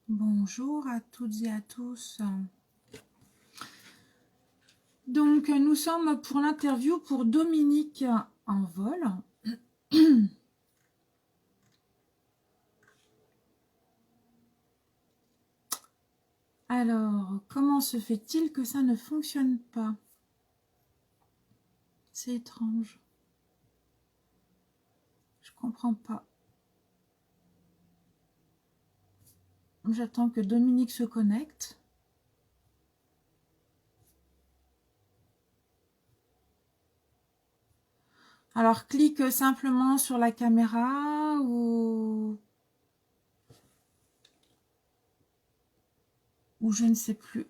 Bonjour à toutes et à tous. Donc, nous sommes pour l'interview pour Dominique en vol. Alors, comment se fait-il que ça ne fonctionne pas? C'est étrange. Je comprends pas. J'attends que Dominique se connecte. Alors, clique simplement sur la caméra ou je ne sais plus.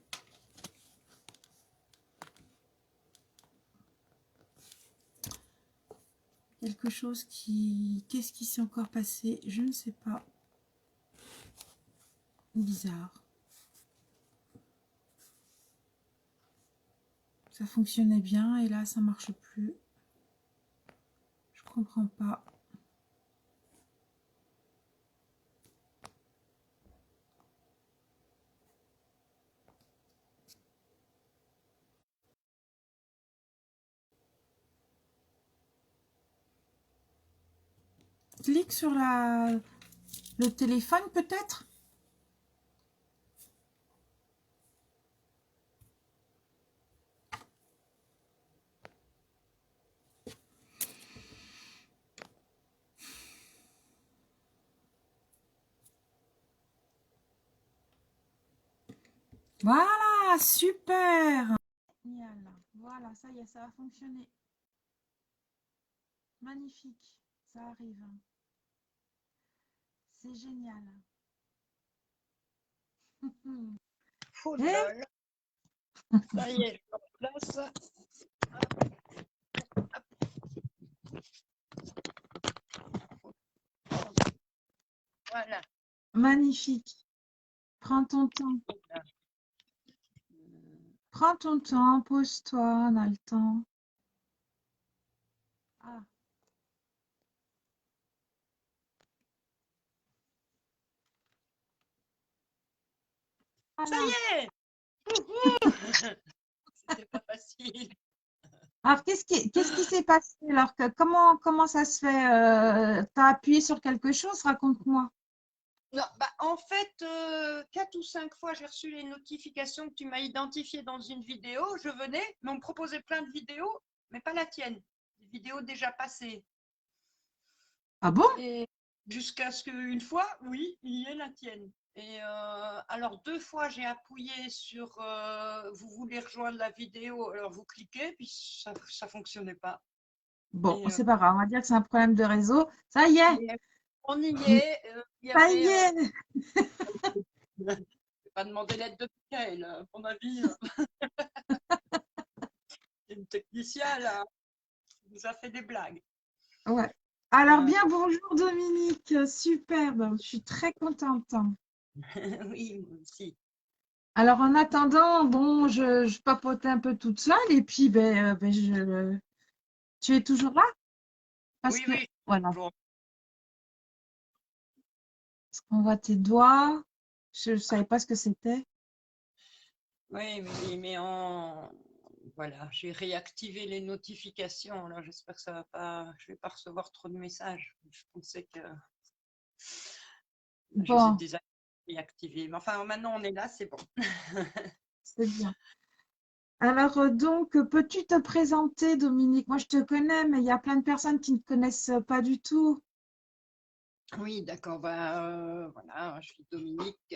Quelque chose qui... Qu'est-ce qui s'est encore passé? Je ne sais pas. Bizarre. Ça fonctionnait bien et là, ça marche plus. Je comprends pas. Clique sur le téléphone peut-être. Voilà, super. Génial. Voilà, ça y est, ça a fonctionné. Magnifique, ça arrive. C'est génial. Oh Eh, là là, ça y est, je suis en place. Voilà. magnifique. Prends ton temps. Prends ton temps, pose-toi, on a le temps. Ah, Ça voilà. y est. C'était pas facile. Alors, qu'est-ce qui s'est passé? Alors, comment ça se fait? Tu as appuyé sur quelque chose? Raconte-moi. Non, bah, en fait, 4 ou 5 fois, j'ai reçu les notifications que tu m'as identifiées dans une vidéo. Je venais, mais on me proposait plein de vidéos, mais pas la tienne. Des vidéos déjà passées. Ah bon? Et jusqu'à ce qu'une fois, oui, il y ait la tienne. Et alors 2 fois, j'ai appuyé sur vous voulez rejoindre la vidéo, alors vous cliquez, puis ça fonctionnait pas. Bon, Et c'est pas grave, on va dire que c'est un problème de réseau. Ça y est, mais on y est. Il y ça y avait. est. Je vais pas demander l'aide de Michael, à mon avis. Le technicien là, nous a fait des blagues. Ouais. Alors Euh, bien, bonjour Dominique, superbe, je suis très contente. oui, moi aussi. Alors en attendant, bon, je papotais un peu toute seule et puis tu es toujours là parce Oui, que oui. voilà, Bon. parce qu'on voit tes doigts. Je ne savais pas ce que c'était. Oui, mais voilà, j'ai réactivé les notifications. Là, j'espère que ça va pas. Je vais pas recevoir trop de messages. Je pensais que je les ai Bon, déjà réactivés. Mais enfin, maintenant on est là, c'est bon. c'est bien. Alors donc, peux-tu te présenter, Dominique? Moi, je te connais, mais il y a plein de personnes qui ne te connaissent pas du tout. Oui, d'accord. Voilà, je suis Dominique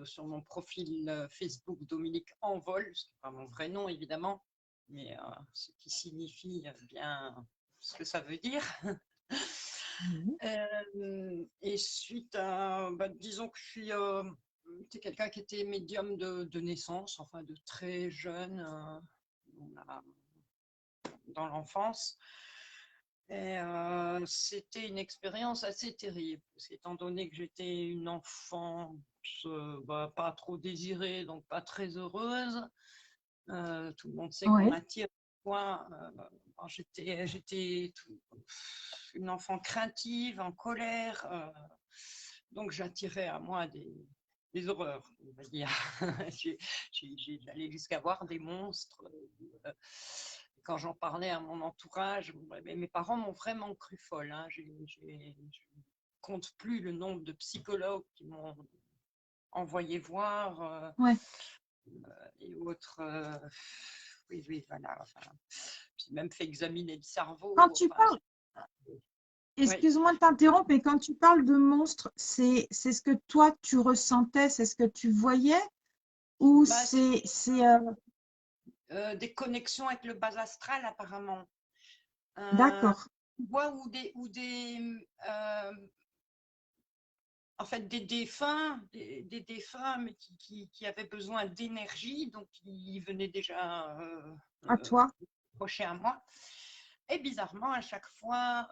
sur mon profil Facebook Dominique Envol, ce qui n'est pas mon vrai nom évidemment, mais ce qui signifie bien ce que ça veut dire. Mhm. Et suite à, disons que je suis c'est quelqu'un qui était médium de naissance, enfin de très jeune dans l'enfance. Et c'était une expérience assez terrible, parce qu'étant donné que j'étais une enfant pas trop désirée, donc pas très heureuse, tout le monde sait qu'on Oui. attire point. J'étais une enfant craintive, en colère, donc j'attirais à moi des horreurs, on va dire. J'allais jusqu'à voir des monstres. Quand j'en parlais à mon entourage, mes parents m'ont vraiment cru folle. Hein. Je ne compte plus le nombre de psychologues qui m'ont envoyé voir Ouais. et autres. Oui, oui, voilà. Enfin, j'ai même fait examiner le Quand cerveau. tu Enfin, parles, oui. excuse-moi de t'interrompre, mais quand tu parles de monstres, c'est ce que toi tu ressentais, c'est ce que tu voyais, ou Bah, des connexions avec le bas astral, apparemment. d'accord, Voix ou en fait, des défunts, des défunts mais qui avaient besoin d'énergie, donc ils venaient déjà à toi. approcher à moi. Et bizarrement, à chaque fois,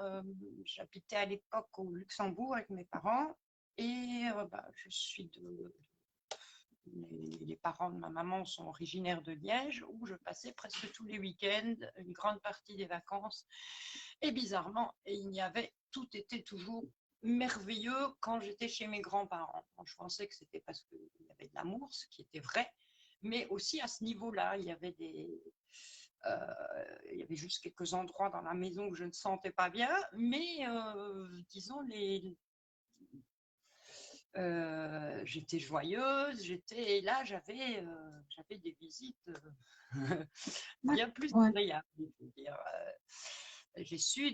j'habitais à l'époque au Luxembourg avec mes parents, et je suis les parents de ma maman sont originaires de Liège, où je passais presque tous les week-ends, une grande partie des vacances. Et bizarrement, tout était toujours merveilleux quand j'étais chez mes grands-parents. Je pensais que c'était parce qu'il y avait de l'amour, ce qui était vrai, mais aussi à ce niveau-là, il y avait il y avait juste quelques endroits dans la maison que je ne sentais pas bien, mais disons, j'étais joyeuse, là, j'avais des visites bien plus Ouais. agréables. J'ai su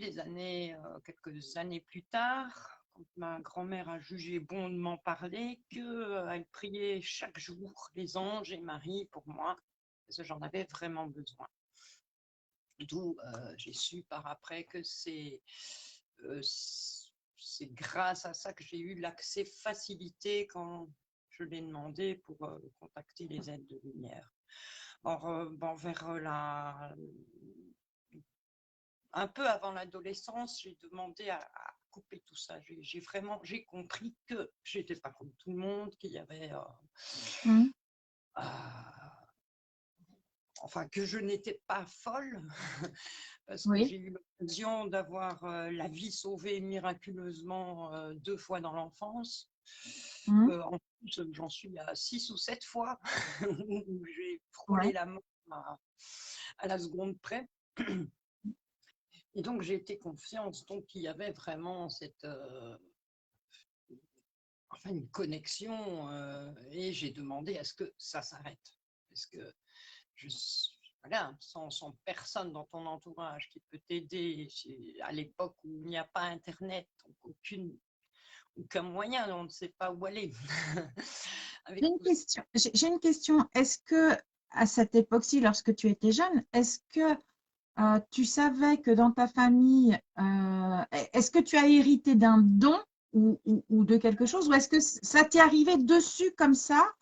quelques années plus tard, quand ma grand-mère a jugé bon de m'en parler, qu'elle priait chaque jour les anges et Marie pour moi, parce que j'en avais vraiment besoin. D'où j'ai su par après que c'est grâce à ça que j'ai eu l'accès facilité quand je l'ai demandé pour contacter les aides de lumière. Or, un peu avant l'adolescence, j'ai demandé à couper tout ça. J'ai compris que j'étais pas comme tout le monde, qu'il y avait Mmh. enfin que je n'étais pas folle parce que Oui. j'ai eu l'occasion d'avoir la vie sauvée miraculeusement 2 fois dans l'enfance. Mmh. En plus, j'en suis à 6 ou 7 fois où j'ai Ouais. frôlé la mort à la seconde près. Et donc j'ai été confiante, donc il y avait vraiment une connexion et j'ai demandé à ce que ça s'arrête. Parce que voilà, sans personne dans ton entourage qui peut t'aider, à l'époque où il n'y a pas Internet, donc aucun moyen, on ne sait pas où aller. J'ai Avec une tout ça. question. J'ai une question. Est-ce que à cette époque-ci, lorsque tu étais jeune, est-ce que tu savais que dans ta famille, est-ce que tu as hérité d'un don ou de quelque chose, ou est-ce que ça t'est arrivé dessus comme ça?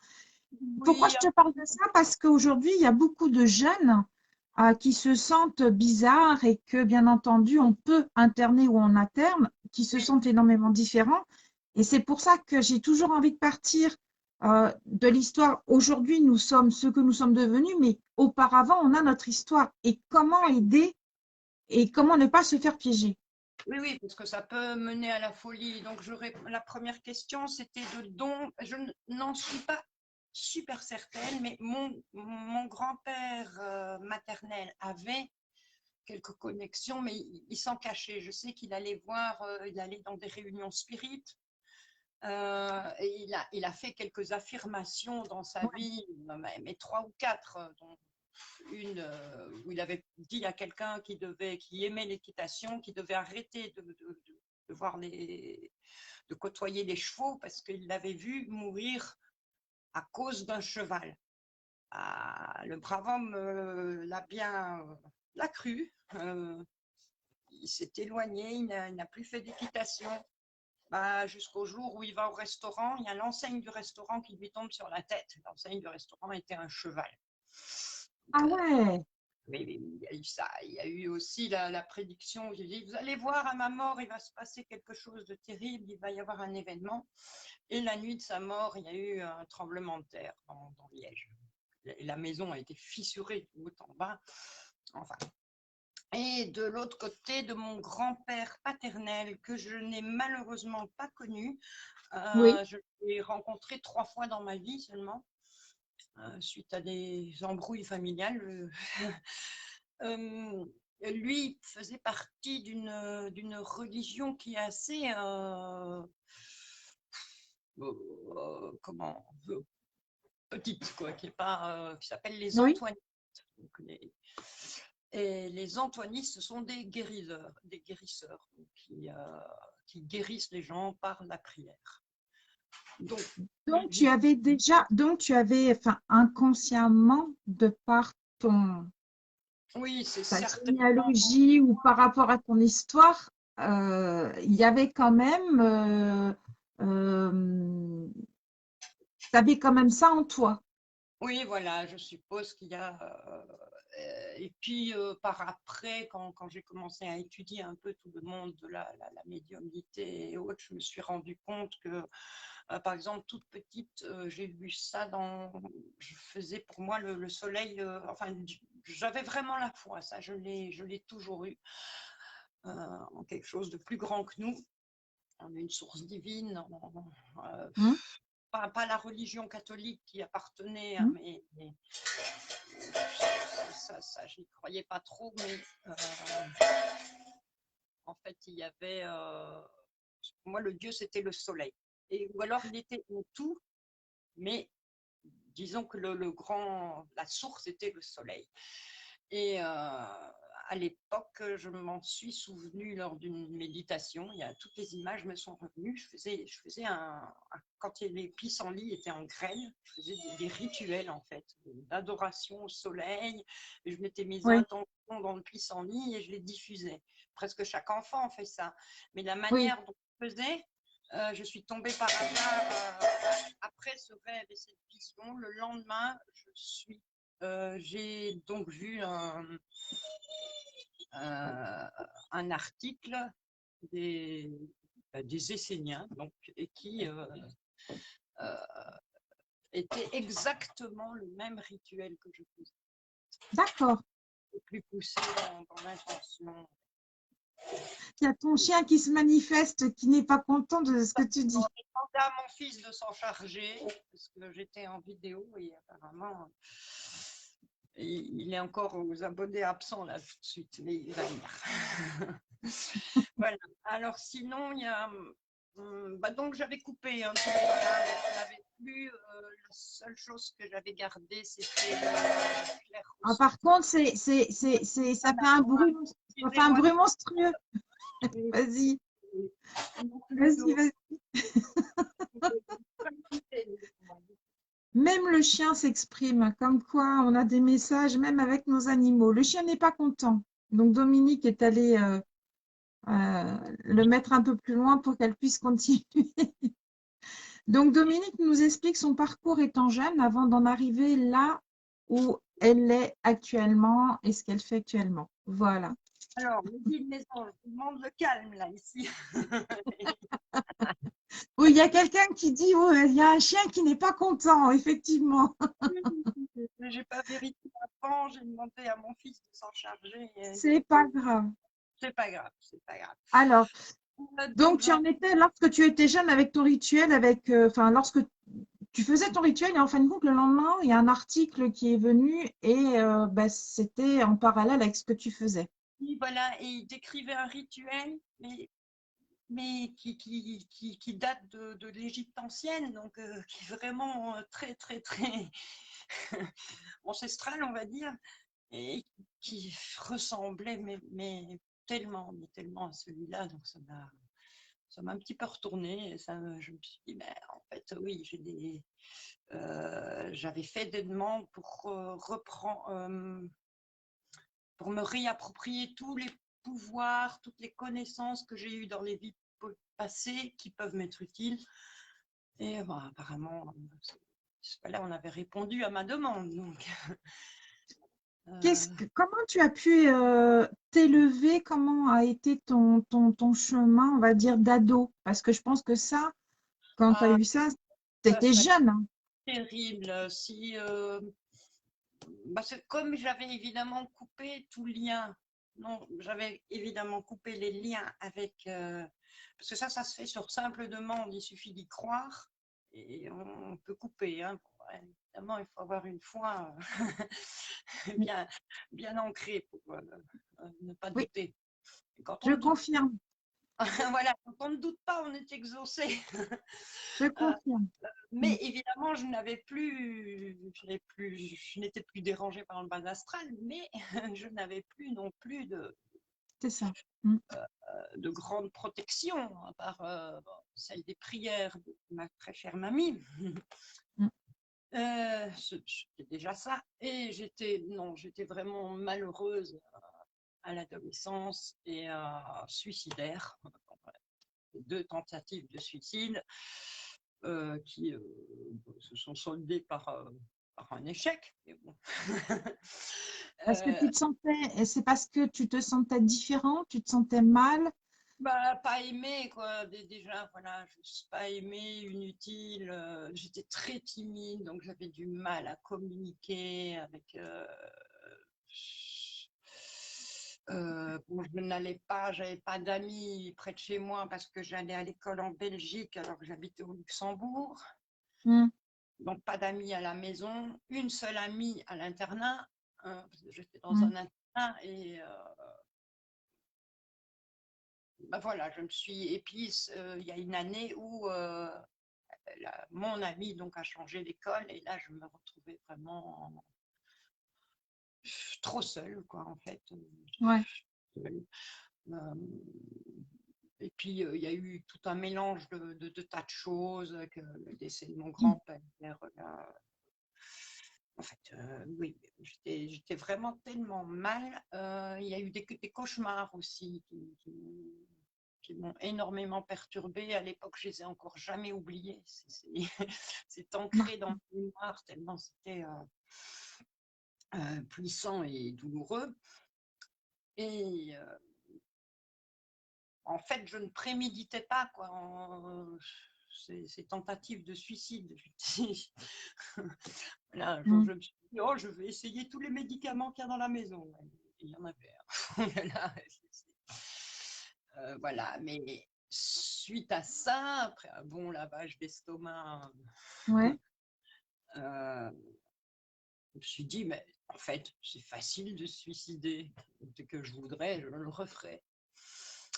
Pourquoi Oui, je te parle de ça? Parce qu'aujourd'hui, il y a beaucoup de jeunes qui se sentent bizarres et que, bien entendu, on peut interner ou on interne, qui se sentent énormément différents. Et c'est pour ça que j'ai toujours envie de partir de l'histoire. Aujourd'hui, nous sommes ce que nous sommes devenus, mais auparavant, on a notre histoire. Et comment aider et comment ne pas se faire piéger? oui, oui, parce que ça peut mener à la folie. Donc, la première question, c'était de don. Je n'en suis pas super certaine, mais mon grand-père maternel avait quelques connexions, mais il s'en cachait. Je sais qu'il allait il allait dans des réunions spirites. Et il a fait quelques affirmations dans sa vie, mais 3 ou 4, dont une où il avait dit à quelqu'un qui aimait l'équitation, qui devait arrêter de voir de côtoyer les chevaux parce qu'il l'avait vu mourir à cause d'un cheval. Le brave homme l'a cru. Il s'est éloigné, il n'a plus fait d'équitation. Jusqu'au jour où il va au restaurant, il y a l'enseigne du restaurant qui lui tombe sur la tête. L'enseigne du restaurant était un cheval. Ah Donc, ouais, oui, il y a eu ça. Il y a eu aussi la prédiction où j'ai dit, vous allez voir, à ma mort, il va se passer quelque chose de terrible, il va y avoir un événement. Et la nuit de sa mort, il y a eu un tremblement de terre dans Liège. Et la maison a été fissurée de haut en bas. Enfin, Et de l'autre côté, de mon grand-père paternel, que je n'ai malheureusement pas connu, Oui, je l'ai rencontré 3 fois dans ma vie seulement, suite à des embrouilles familiales. Lui faisait partie d'une religion qui est assez, comment, petite, quoi, qui est pas, qui s'appelle les oui. Antoinistes. Donc, et les Antoinistes, ce sont des guérisseurs qui guérissent les gens par la prière. Donc, Donc tu avais, enfin, inconsciemment, de par oui, c'est ta certainement. généalogie ou par rapport à ton histoire, il y avait quand même, t'avais quand même ça en toi. Oui, voilà, je suppose qu'il y a. Et puis, par après, quand j'ai commencé à étudier un peu tout le monde de la médiumnité et autres, je me suis rendu compte que, par exemple, toute petite, j'ai vu ça je faisais pour moi le soleil, enfin, j'avais vraiment la foi, ça, je l'ai toujours eu, en quelque chose de plus grand que nous, en une source divine, Hum, pas la religion catholique qui appartenait à hum. je n'y croyais pas trop, mais en fait, il y avait, pour moi, le Dieu, c'était le soleil. Ou alors, il était en tout, mais disons que la source était le soleil. Et à l'époque, je m'en suis souvenue lors d'une méditation. Toutes les images me sont revenues. Je faisais quand les pissenlits étaient en graines, je faisais des rituels en fait, d'adoration au soleil. Et je mettais mes Oui, intentions dans le pissenlit et je les diffusais. Presque chaque enfant fait ça. Mais la oui, manière dont je faisais, je suis tombée par hasard après ce rêve et cette vision. Le lendemain, j'ai donc vu un article des, des Esséniens, donc, et qui euh, était exactement le même rituel que je faisais, d'accord. plus poussé dans l'intention. Il y a ton chien qui se manifeste, qui n'est pas content de ce que tu J'ai dis. demandé à mon fils de s'en charger parce que j'étais en vidéo et apparemment il est encore aux abonnés absents là tout de suite, mais il va venir. Voilà. Alors sinon, il y a. Donc j'avais coupé un peu, je n'avais plus. La seule chose que j'avais gardée, c'était Claire Ah, Rousse. par contre, ça fait un bruit, ça fait un Excusez-moi, bruit monstrueux. Vas-y, vas-y, vas-y. Même le chien s'exprime, comme quoi on a des messages, même avec nos animaux. Le chien n'est pas content. Donc Dominique est allé le mettre un peu plus loin pour qu'elle puisse continuer. Donc Dominique nous explique son parcours étant jeune avant d'en arriver là où elle est actuellement et ce qu'elle fait actuellement. Voilà. Alors, mes guides, mes anges, je vous demande le calme là, ici. Oui, il y a quelqu'un qui dit, oh, il y a un chien qui n'est pas content, effectivement. J'ai pas vérifié avant, j'ai demandé à mon fils de s'en charger. C'est pas grave. C'est pas grave, c'est pas grave. Alors, donc Donc, tu en étais lorsque tu étais jeune avec ton rituel, enfin, lorsque tu faisais ton rituel et en fin de compte, le lendemain, il y a un article qui est venu et bah, c'était en parallèle avec ce que tu faisais. voilà, et il décrivait un rituel, mais qui date de l'Égypte ancienne, donc qui est vraiment très, très, très ancestral, on va dire, et qui ressemblait mais tellement à celui-là, donc ça m'a un petit peu retourné, et je me suis dit, ben, en fait, oui, j'avais fait des demandes pour me réapproprier tous les pouvoirs, toutes les connaissances que j'ai eues dans les vies passées qui peuvent m'être utiles. Et bon, apparemment, là, on avait répondu à ma demande. Donc, Comment tu as pu t'élever? Comment a été ton chemin, on va dire, d'ado? Parce que je pense que ça, quand tu as eu ça, tu ça, étais ça a été jeune, hein. terrible. Comme j'avais évidemment coupé tout lien non, j'avais évidemment coupé les liens avec, parce que ça se fait sur simple demande, il suffit d'y croire et on peut couper. Hein. Évidemment, il faut avoir une foi bien, bien ancrée pour ne pas Oui, douter. Et quand on je ne doute, confirme, voilà, quand on ne doute pas, on est exaucé. je confirme. Mm. Mais évidemment, je n'étais plus dérangée par le bas astral, mais je n'avais plus non plus C'est ça. Mm. de grande protection, à part celle des prières de ma très chère mamie. Mm. C'était déjà ça. Et j'étais vraiment malheureuse à l'adolescence et suicidaire. 2 tentatives de suicide qui se sont soldées par un échec. Mais bon. Parce que tu te sentais, et c'est parce que tu te sentais différent, tu te sentais mal. Pas aimé, quoi. Déjà, voilà, juste pas aimé, inutile. J'étais très timide, donc j'avais du mal à communiquer avec. Bon, j'avais pas d'amis près de chez moi parce que j'allais à l'école en Belgique alors que j'habitais au Luxembourg. Mm. Donc, pas d'amis à la maison, une seule amie à l'internat. Parce que j'étais dans Mm. un internat et voilà, je me suis. Et puis, il y a une année où mon ami donc, a changé d'école et là, je me retrouvais vraiment trop seule, quoi, en fait. Ouais. Euh, et puis, il y a eu tout un mélange de tas de choses, avec le décès de mon Mm. grand-père. En fait, oui, j'étais vraiment tellement mal. Il y a eu des cauchemars aussi qui m'ont énormément perturbée. À l'époque, je les ai encore jamais oubliés. C'est ancré dans Marquant. ma mémoire tellement c'était puissant et douloureux. Et en fait, je ne préméditais pas quoi, ces tentatives de suicide. Voilà, je Mm. me suis dit, oh, je vais essayer tous les médicaments qu'il y a dans la maison. Et il y en avait. Voilà, mais suite à ça, après un bon lavage d'estomac, Ouais. je me suis dit, mais en fait, c'est facile de se suicider. Dès que je voudrais, je le referais.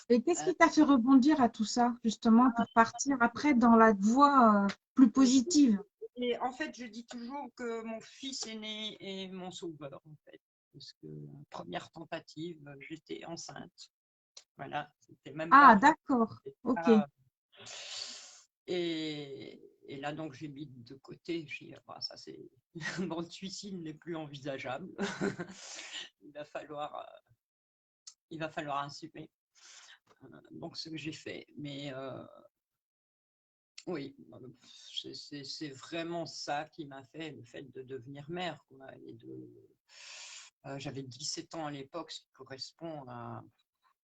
Et qu'est-ce qui t'a fait rebondir à tout ça, justement, pour partir après dans la voie plus positive? Et en fait, je dis toujours que mon fils aîné est mon sauveur, en fait. Parce que première tentative, j'étais enceinte. Voilà, c'était même Ah, pas. d'accord. Ok. Et là, donc, j'ai mis de côté. J'ai dit, ah, ça, c'est. Bon, le suicide n'est plus envisageable. il va falloir assumer. Donc, ce que j'ai fait. Mais oui, c'est vraiment ça qui m'a fait le fait de devenir mère. Quoi, j'avais 17 ans à l'époque, ce qui correspond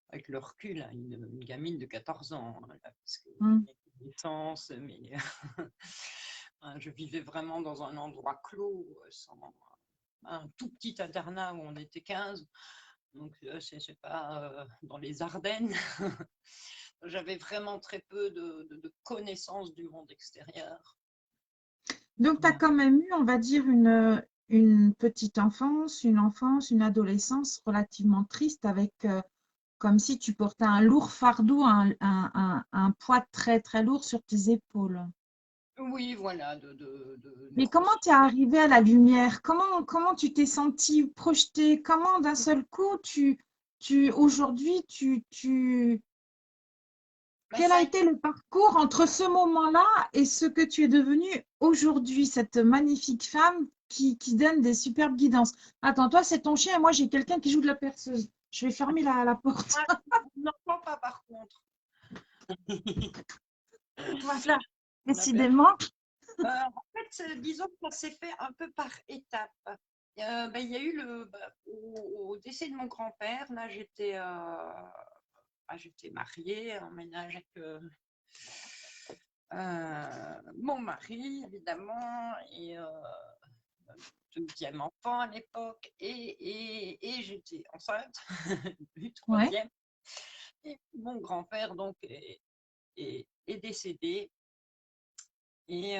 avec le recul à une gamine de 14 ans. Là, parce que Mm. mes connaissances, je vivais vraiment dans un endroit clos, un tout petit internat où on était 15. Donc, c'est pas dans les Ardennes. J'avais vraiment très peu de connaissances du monde extérieur. Donc, tu as quand même eu, on va dire, une petite enfance, une adolescence relativement triste avec, comme si tu portais un lourd fardeau, un poids très, très lourd sur tes épaules. Oui, voilà, Mais comment tu es arrivé à la lumière? Comment tu t'es senti projeté? Comment d'un seul coup, aujourd'hui, quel ça a a été été. le parcours entre ce moment-là et ce que tu es devenue aujourd'hui, cette magnifique femme qui donne des superbes guidances? Attends, toi, c'est ton chien et moi, j'ai quelqu'un qui joue de la perceuse. Je vais fermer la porte. Ah, je n'entends pas par contre. Voilà, On avait- décidément. En fait, disons que ça s'est fait un peu par étapes. Il y a eu au décès de mon grand-père, là j'étais mariée en ménage avec mon mari, évidemment, et deuxième enfant à l'époque et j'étais enceinte du Ouais. troisième. Et mon grand-père donc est décédé et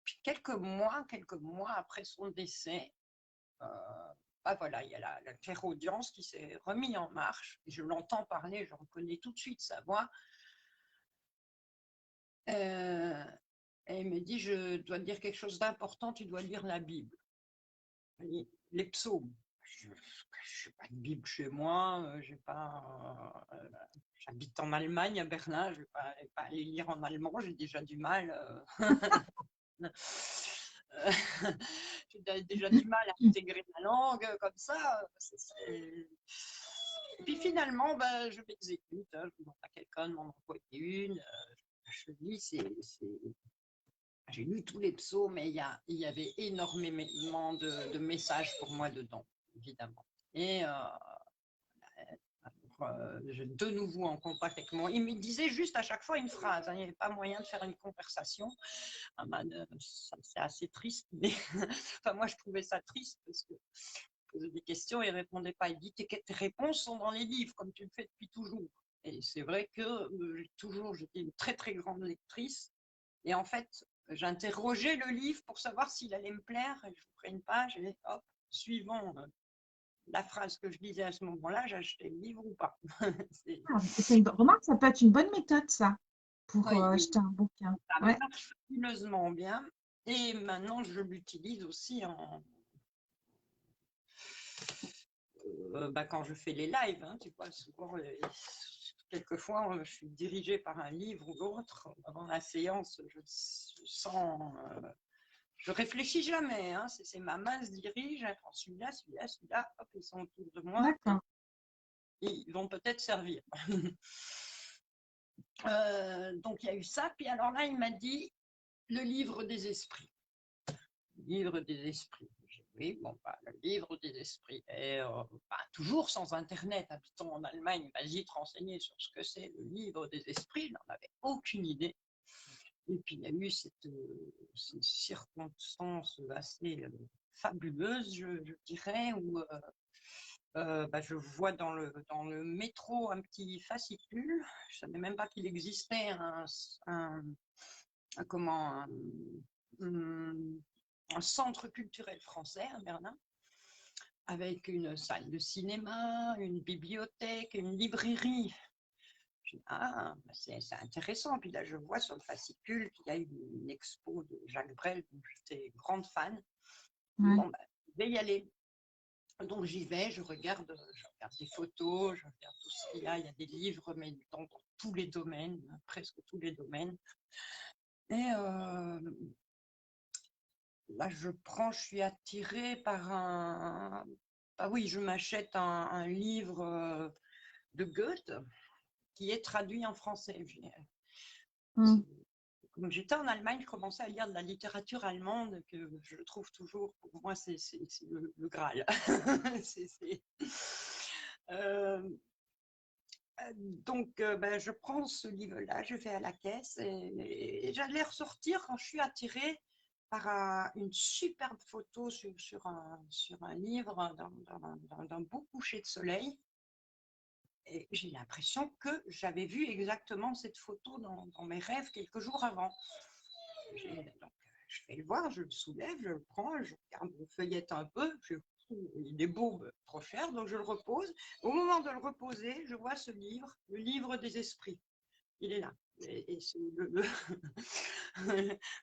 puis quelques mois après son décès, euh, bah voilà, il y a la clairaudience qui s'est remis en marche. Et je l'entends parler, je reconnais tout de suite sa voix. Euh, et il me dit, je dois te dire quelque chose d'important, tu dois lire la Bible. Les psaumes. Je n'ai pas de Bible chez moi, j'habite en Allemagne, à Berlin, je ne vais pas aller lire en allemand, j'ai déjà du mal. J'ai déjà du mal à intégrer la langue comme ça. Et puis finalement, ben, je m'exécute, hein, je demande à quelqu'un de m'en envoyer une. Je lis, j'ai lu tous les psaumes, mais il y avait énormément de messages pour moi dedans, évidemment. Et de nouveau en contact avec moi. Il me disait juste à chaque fois une phrase, hein, il n'y avait pas moyen de faire une conversation. Ah ben, c'est assez triste, mais enfin, moi je trouvais ça triste parce que je posais des questions et il ne répondait pas. Il dit tes réponses sont dans les livres, comme tu le fais depuis toujours. Et c'est vrai que j'étais une très très grande lectrice. Et en fait, j'interrogeais le livre pour savoir s'il allait me plaire. Et je ferais une page et hop, suivant la phrase que je lisais à ce moment-là, j'achetais le livre ou pas. Remarque, ça peut être une bonne méthode, ça, pour Oui, oui, acheter un bouquin. ça Ouais. marche fabuleusement bien. Et maintenant, je l'utilise aussi quand je fais les lives. Hein, tu vois, souvent, quelquefois, je suis dirigée par un livre ou l'autre. Avant la séance, je sens. Je réfléchis jamais. Hein, c'est ma main se dirige. Celui-là, celui-là, celui-là. Hop, ils sont autour de moi. D'accord. Et ils vont peut-être servir. Donc, il y a eu ça. Puis alors là, il m'a dit le livre des esprits. Livre des esprits. Oui, bon, bah, le livre des esprits. Et toujours sans Internet, habitant en Allemagne, vas-y te renseigner sur ce que c'est le livre des esprits, je n'en avais aucune idée. Et puis il y a eu cette circonstance assez fabuleuse, je dirais, où je vois dans le métro un petit fascicule. Je ne savais même pas qu'il existait un centre culturel français à Berlin, avec une salle de cinéma, une bibliothèque, une librairie. Je dis, c'est intéressant. Puis là, je vois sur le fascicule qu'il y a une expo de Jacques Brel, dont j'étais grande fan. Ouais. Bon, je vais y aller. Donc j'y vais, je regarde des photos, je regarde tout ce qu'il y a. Il y a des livres, mais dans tous les domaines, presque tous les domaines. Et là, je suis attirée par oui, je m'achète un livre de Goethe qui est traduit en français. Comme j'étais en Allemagne, je commençais à lire de la littérature allemande que je trouve toujours, pour moi, c'est le Graal. Donc, je prends ce livre-là, je vais à la caisse et j'allais ressortir quand je suis attirée par une superbe photo sur un livre d'un beau coucher de soleil. Et j'ai l'impression que j'avais vu exactement cette photo dans mes rêves quelques jours avant. Donc, je vais le voir, je le soulève, je le prends, je regarde, je feuillette un peu, il est beau, trop cher, donc je le repose. Au moment de le reposer, je vois ce livre, le livre des esprits. Il est là. Et c'est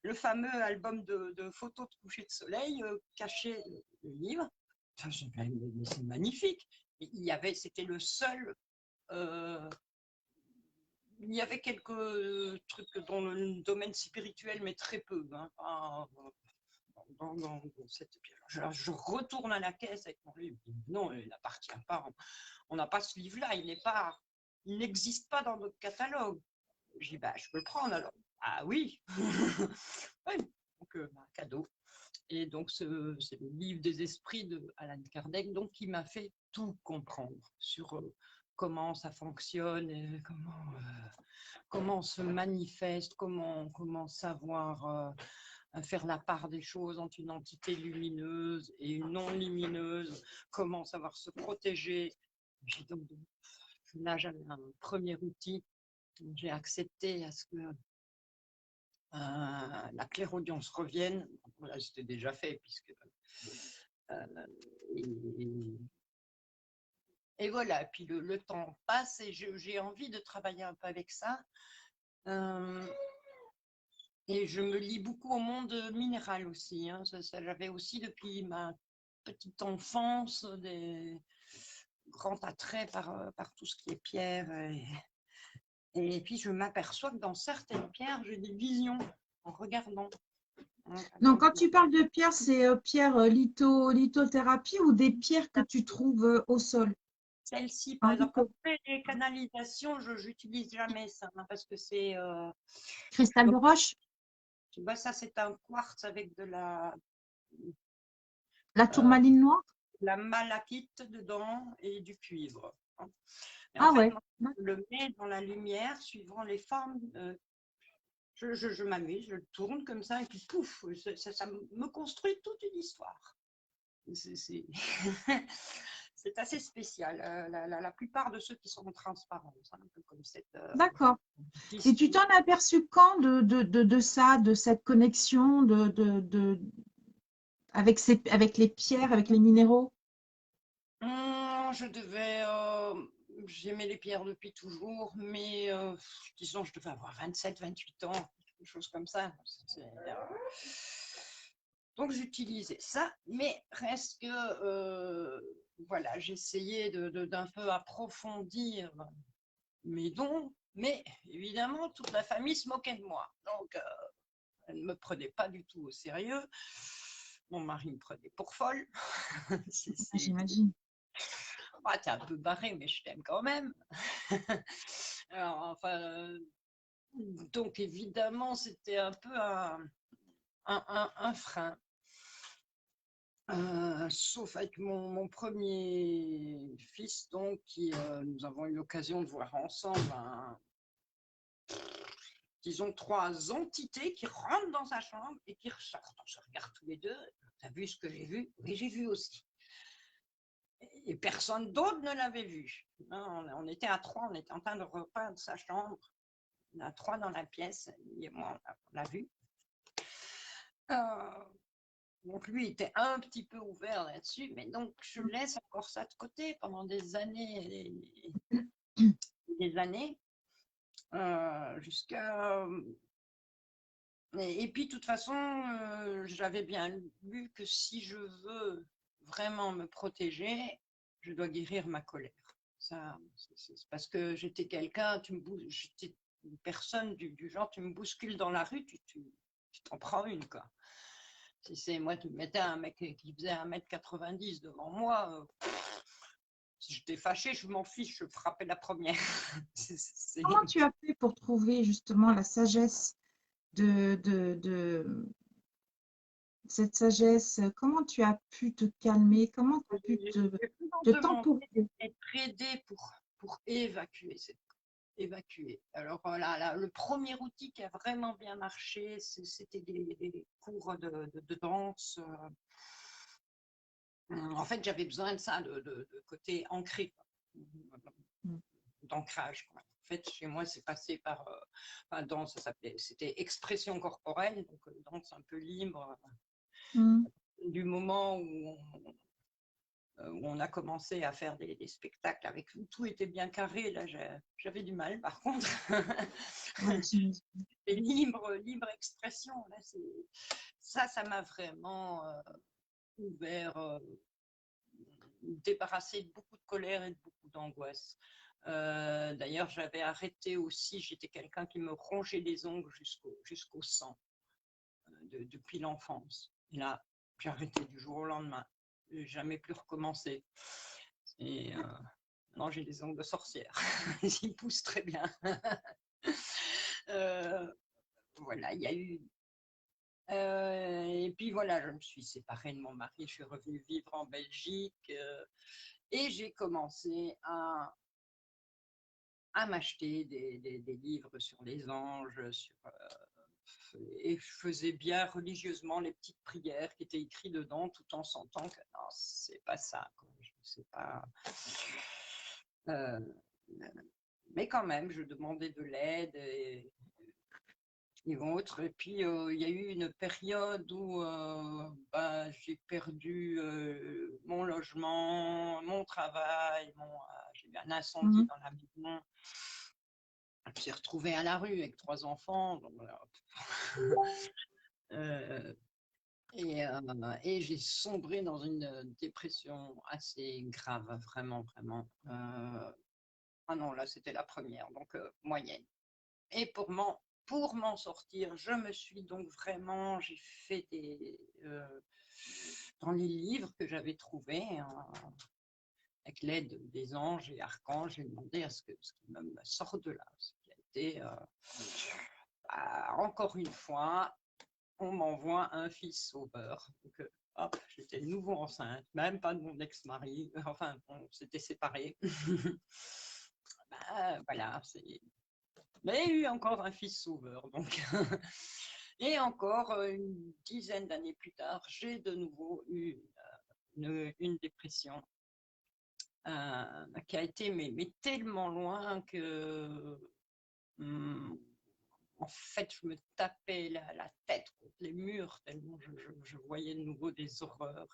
le fameux album de photos de coucher de soleil cachait le livre. Mais c'est magnifique. C'était le seul. Il y avait quelques trucs dans le domaine spirituel, mais très peu. Hein, dans cette pièce. Je retourne à la caisse avec mon livre. Non, il n'appartient pas. On n'a pas ce livre-là. Il n'existe pas dans notre catalogue. Je dis, je peux le prendre alors. Ah oui. Ouais, donc, cadeau. Et donc, c'est le livre des esprits de Alan Kardec, donc, qui m'a fait tout comprendre sur comment ça fonctionne, et comment on se manifeste, comment savoir faire la part des choses entre une entité lumineuse et une non lumineuse, comment savoir se protéger. Donc, là, j'avais un premier outil. J'ai accepté à ce que la clairaudience revienne. Voilà, c'était déjà fait, puisque. Et, et voilà, puis le temps passe et j'ai envie de travailler un peu avec ça. Et je me lie beaucoup au monde minéral aussi. Hein. Ça, j'avais aussi depuis ma petite enfance des grands attraits par tout ce qui est pierre. Et puis je m'aperçois que dans certaines pierres, j'ai des visions en regardant. Hein. Donc, quand tu parles de pierre, c'est pierre lithothérapie ou des pierres que tu trouves au sol? Celle-ci, En par exemple, quand litho. je fais les canalisations, je n'utilise jamais ça, hein, parce que c'est. Cristal de roche? Tu vois, ça, c'est un quartz avec de La euh, tourmaline noire? la malachite dedans et du cuivre. Hein. Et en Ah fait, ouais. moi, je le mets dans la lumière suivant les formes. Je m'amuse, je le tourne comme ça, et puis pouf, ça me construit toute une histoire. C'est c'est assez spécial. La plupart de ceux qui sont transparents, un peu comme cette. D'accord. Et tu t'en as aperçu quand de ça, de cette connexion avec les pierres, avec les minéraux? Je devais. J'aimais les pierres depuis toujours, mais disons, je devais avoir 27, 28 ans, quelque chose comme ça. Donc, j'utilisais ça, mais reste que. Voilà, j'essayais d'un peu approfondir mes dons, mais évidemment, toute la famille se moquait de moi. Donc, elle ne me prenait pas du tout au sérieux. Mon mari me prenait pour folle. Ah, j'imagine. Ah, t'es un peu barré, mais je t'aime quand même. Alors, enfin, donc évidemment, c'était un peu un frein. Sauf avec mon premier fils, donc, qui nous avons eu l'occasion de voir ensemble disons, 3 entités qui rentrent dans sa chambre et qui ressortent. On se regarde tous les deux. T'as vu ce que j'ai vu? Oui, j'ai vu aussi. Et personne d'autre ne l'avait vu. On était à 3, on était en train de repeindre sa chambre. On a 3 dans la pièce, lui et moi, on l'a vu. Donc lui était un petit peu ouvert là-dessus, mais donc je laisse encore ça de côté pendant des années et des années, jusqu'à. Et puis, de toute façon, j'avais bien lu que si je veux vraiment me protéger, je dois guérir ma colère. Ça, c'est parce que j'étais quelqu'un, j'étais une personne du genre, tu me bouscules dans la rue, tu t'en prends une, quoi. Si c'est moi, tu me mettais un mec qui faisait 1,90 m devant moi, si j'étais fâchée, je m'en fiche, je frappais la première. Comment tu as fait pour trouver justement la sagesse de cette sagesse? Comment tu as pu te calmer? Comment tu as pu J'ai te toujours demandé temporiser? d'être aidée pour évacuer évacuer. Alors là, le premier outil qui a vraiment bien marché, c'était des cours de danse. En fait, j'avais besoin de ça, de côté ancré, d'ancrage. En fait, chez moi, c'est passé par danse, c'était expression corporelle, donc danse un peu libre. Du moment où on a commencé à faire des spectacles avec où tout était bien carré, là j'avais du mal par contre. Ouais, libre expression, là, ça m'a vraiment ouvert, débarrassé de beaucoup de colère et de beaucoup d'angoisse. D'ailleurs, j'avais arrêté aussi, j'étais quelqu'un qui me rongeait les ongles jusqu'au sang depuis l'enfance. Et là, j'ai arrêté du jour au lendemain. J'ai jamais plus recommencé. Et non, j'ai des ongles de sorcière. Ils poussent très bien. Voilà, il y a eu. Et puis voilà, je me suis séparée de mon mari, je suis revenue vivre en Belgique et j'ai commencé à m'acheter des livres sur les anges, sur et je faisais bien religieusement les petites prières qui étaient écrites dedans, tout en sentant que non, c'est pas ça, quoi. Je sais pas. Euh, mais quand même, je demandais de l'aide et autres. Et puis, il y a eu une période où j'ai perdu mon logement, mon travail, j'ai eu un incendie Mhm. dans la maison. Je me suis retrouvée à la rue avec 3 enfants. Donc, voilà. Euh, et j'ai sombré dans une dépression assez grave, vraiment, vraiment. Ah non, là, c'était la première, donc moyenne. Et pour m'en sortir, je me suis donc vraiment, j'ai fait dans les livres que j'avais trouvés, avec l'aide des anges et archanges, j'ai demandé à ce qu'ils me sortent de là. Ce qui a été, encore une fois, on m'envoie un fils sauveur. Donc, hop, j'étais de nouveau enceinte, même pas de mon ex-mari. Enfin, on s'était séparés. Voilà, mais il y a eu encore un fils sauveur. Donc. Et encore une dizaine d'années plus tard, j'ai de nouveau eu une dépression qui a été mais tellement loin que en fait, je me tapais la tête contre les murs tellement je voyais de nouveau des horreurs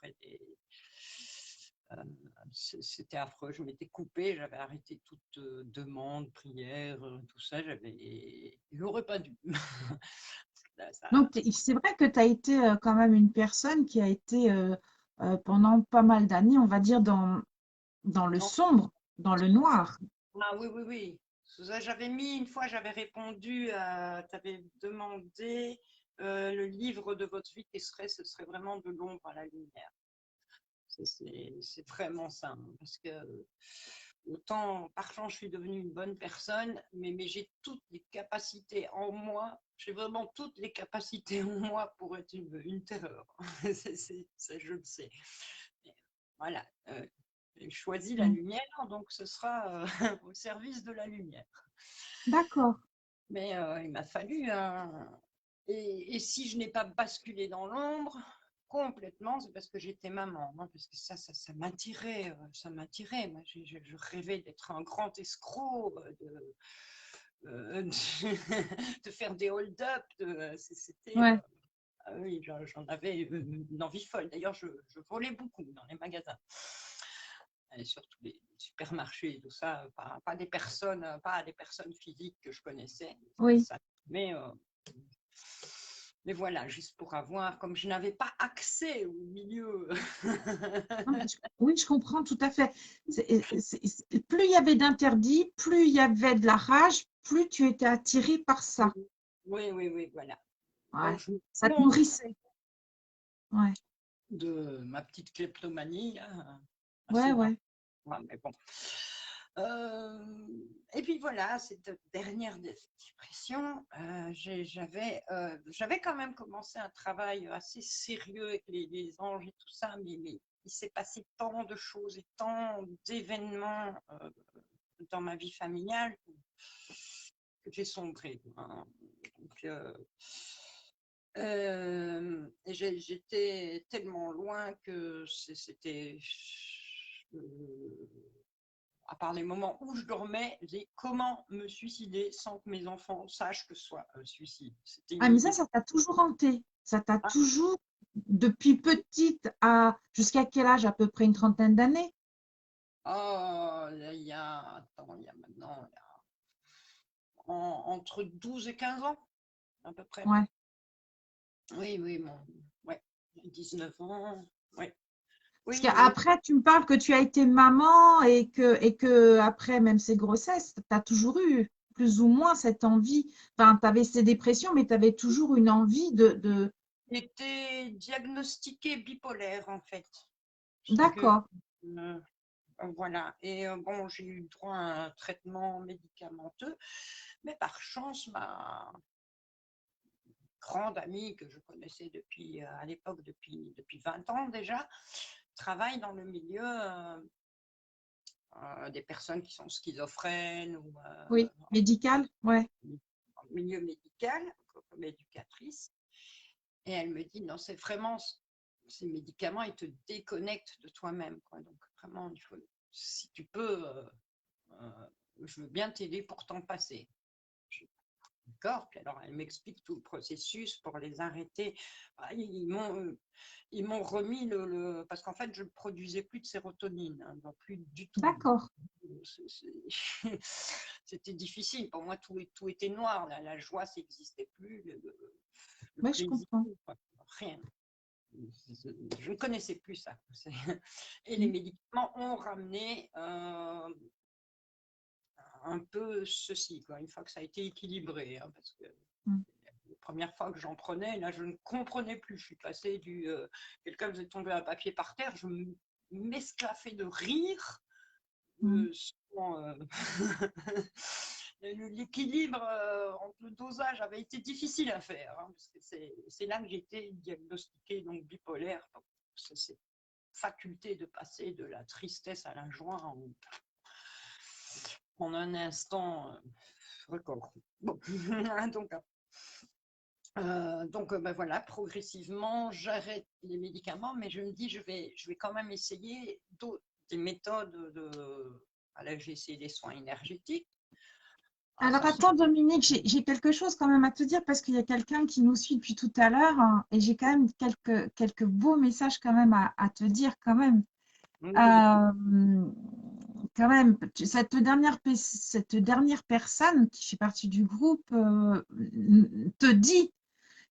c'était affreux. Je m'étais coupée, j'avais arrêté toute demande, prière, tout ça. J'aurais pas dû. Là, Donc, c'est vrai que tu as été quand même une personne qui a été pendant pas mal d'années, on va dire, dans le non. sombre, dans le noir. Ah oui, oui, oui. J'avais mis une fois, j'avais répondu, tu avais demandé le livre de votre vie, ce serait vraiment de l'ombre à la lumière. C'est vraiment ça, hein, parce que autant par chance je suis devenue une bonne personne, mais j'ai toutes les capacités en moi, j'ai vraiment toutes les capacités en moi pour être une terreur. Ça, je le sais. Mais voilà, j'ai choisi la Mm. lumière, donc ce sera au service de la lumière. D'accord. Mais il m'a fallu et si je n'ai pas basculé dans l'ombre complètement, c'est parce que j'étais maman, hein, parce que ça m'attirait, ça m'attirait. Moi, je rêvais d'être un grand escroc, de faire des hold-up, c'était Ouais. ah oui, j'en avais une envie folle. D'ailleurs, je volais beaucoup dans les magasins. Et surtout les supermarchés et tout ça, pas des personnes physiques que je connaissais. Oui. Mais voilà, juste pour avoir, comme je n'avais pas accès au milieu. Non, mais oui, je comprends tout à fait. Plus il y avait d'interdits, plus il y avait de la rage, plus tu étais attiré par ça. Oui, oui, oui, voilà. Ouais. Donc, je me Ça te plonge nourrissait. Ouais. de ma petite kleptomanie, hein, Ouais, assez grave. ouais. Ouais, mais bon. Et puis voilà, cette dernière dépression, j'avais quand même commencé un travail assez sérieux avec les anges et tout ça, mais il s'est passé tant de choses et tant d'événements dans ma vie familiale que j'ai sombré, hein. Donc, j'étais tellement loin que c'était à part les moments où je dormais, je disais comment me suicider sans que mes enfants sachent que ce soit un suicide. C'était Ah, une mais idée. ça t'a toujours hanté. Ça t'a Ah, toujours, depuis petite à jusqu'à quel âge? À peu près une trentaine d'années? oh, il y a maintenant entre 12 et 15 ans, à peu près. Ouais. Oui, oui, ouais, 19 ans, ouais. Parce Oui, oui. qu'après, tu me parles que tu as été maman et que après, même ces grossesses, tu as toujours eu plus ou moins cette envie. Enfin, tu avais ces dépressions, mais tu avais toujours une envie de... J'étais diagnostiquée bipolaire, en fait. Parce que, D'accord. euh, voilà. Et bon, j'ai eu droit à un traitement médicamenteux, mais par chance, ma grande amie que je connaissais depuis, à l'époque, depuis 20 ans déjà, travaille dans le milieu des personnes qui sont schizophrènes ou Oui. Médical? Ouais. milieu médical, comme éducatrice. nutritrice. Et elle me dit, non, c'est vraiment, ces médicaments, ils te déconnectent de toi-même, quoi. Donc, vraiment, il faut, si tu peux, je veux bien t'aider pour t'en passer. D'accord. Puis alors, elle m'explique tout le processus pour les arrêter. Ah, ils m'ont remis parce qu'en fait, je ne produisais plus de sérotonine, hein, donc plus du tout. D'accord. C'était difficile. Pour moi, tout était noir. La joie, ça n'existait plus. Le Oui, je plaisir, comprends. rien. Je ne connaissais plus ça. Et les médicaments ont ramené un peu ceci, quoi, une fois que ça a été équilibré. Hein, parce que la première fois que j'en prenais, là, je ne comprenais plus. Je suis passée du... quelqu'un faisait tomber un papier par terre, je m'esclaffais de rire. L'équilibre entre le dosage avait été difficile à faire. Hein, parce que c'est là que j'ai été diagnostiquée donc bipolaire. C'est cette faculté de passer de la tristesse à la joie en un instant record. Bon. Donc ben voilà, progressivement, j'arrête les médicaments, mais je me dis, je vais quand même essayer des méthodes Là, j'ai essayé des soins énergétiques. Alors attends Dominique, j'ai quelque chose quand même à te dire parce qu'il y a quelqu'un qui nous suit depuis tout à l'heure hein, et j'ai quand même quelques beaux messages quand même à te dire quand même. Oui. Quand même, cette dernière personne qui fait partie du groupe te dit,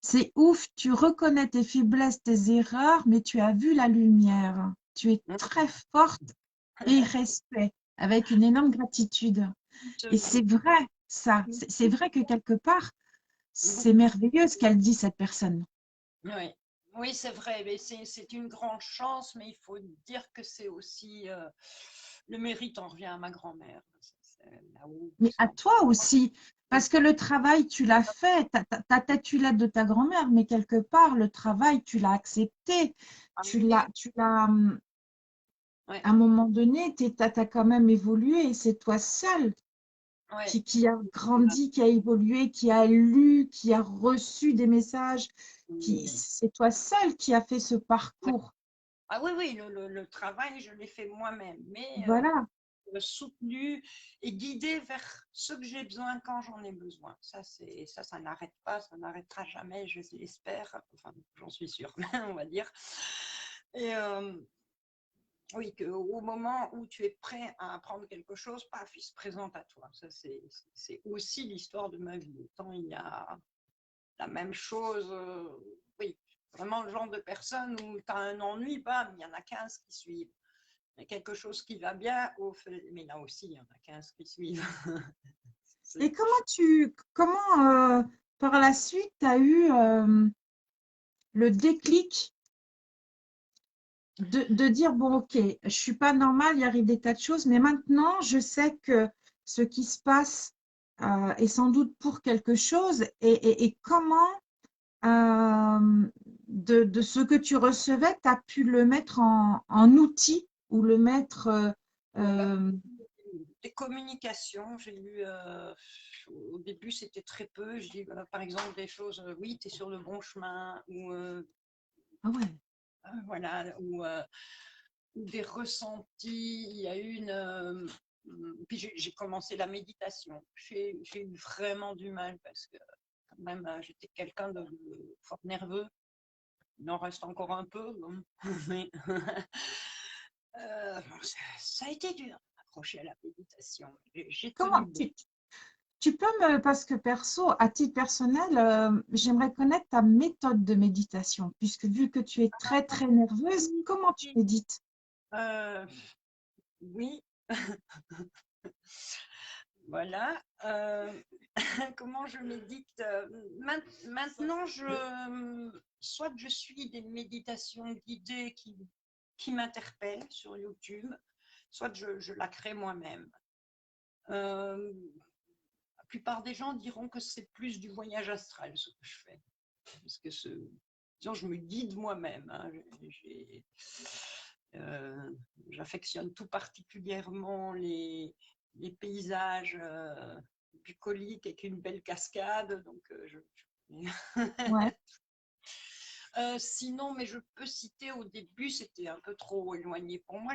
c'est ouf, tu reconnais tes faiblesses, tes erreurs, mais tu as vu la lumière. Tu es très forte et respect, avec une énorme gratitude. Et c'est vrai, ça. C'est vrai que quelque part, c'est merveilleux ce qu'elle dit, cette personne. Oui, oui, c'est vrai. Mais c'est une grande chance, mais il faut dire que c'est aussi le mérite en revient à ma grand-mère. Mais à toi aussi, parce que le travail, tu l'as fait. Ta tête, tu l'as de ta grand-mère, mais quelque part, le travail, tu l'as accepté. Ouais. À un moment donné, tu as quand même évolué et c'est toi seul Ouais. qui a grandi, qui a évolué, qui a lu, qui a reçu des messages. C'est toi seul qui a fait ce parcours. Ah oui, oui, le travail, je l'ai fait moi-même, mais Voilà. soutenu et guidé vers ce que j'ai besoin quand j'en ai besoin. Ça n'arrête pas, ça n'arrêtera jamais, je l'espère. Enfin, j'en suis sûre, on va dire. Et oui, qu'au moment où tu es prêt à apprendre quelque chose, paf, il se présente à toi. Ça, c'est aussi l'histoire de ma vie. Autant il y a la même chose, oui, vraiment le genre de personne où tu as un ennui, bam, il y en a 15 qui suivent. Il y a quelque chose qui va bien, mais là aussi, il y en a 15 qui suivent. Et comment par la suite, tu as eu le déclic de dire, bon, ok, je suis pas normale, il arrive des tas de choses, mais maintenant, je sais que ce qui se passe est sans doute pour quelque chose et comment de ce que tu recevais, tu as pu le mettre en outil ou le mettre des communications, j'ai eu, au début c'était très peu, je dis par exemple des choses, oui, tu es sur le bon chemin, ou ah ouais. voilà, ou des ressentis. Il y a puis j'ai commencé la méditation. J'ai eu vraiment du mal parce que quand même j'étais quelqu'un de fort nerveux. Il en reste encore un peu, mais ça a été dur d'accrocher à la méditation. J'ai tenu Comment bon. tu peux parce que perso, à titre personnel, j'aimerais connaître ta méthode de méditation, puisque vu que tu es très très nerveuse, comment tu médites? Oui, voilà. Comment je médite maintenant, soit je suis des méditations guidées qui m'interpellent sur YouTube, soit je la crée moi-même. La plupart des gens diront que c'est plus du voyage astral ce que je fais, parce que disons, je me guide moi-même. Hein. J'affectionne tout particulièrement les paysages bucoliques avec une belle cascade, donc Ouais. Sinon, mais je peux citer au début, c'était un peu trop éloigné pour moi.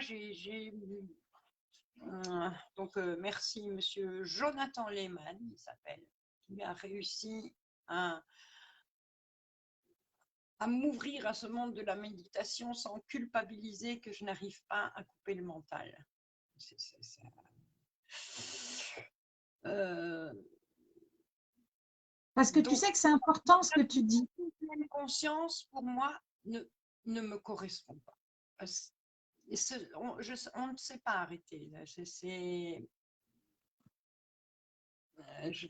Donc, merci, monsieur Jonathan Lehmann, il s'appelle, qui a réussi à m'ouvrir à ce monde de la méditation sans culpabiliser que je n'arrive pas à couper le mental. Parce que tu Donc, sais que c'est important ce que tu dis. la conscience, pour moi, ne me correspond pas. On ne sait pas arrêter. Je ne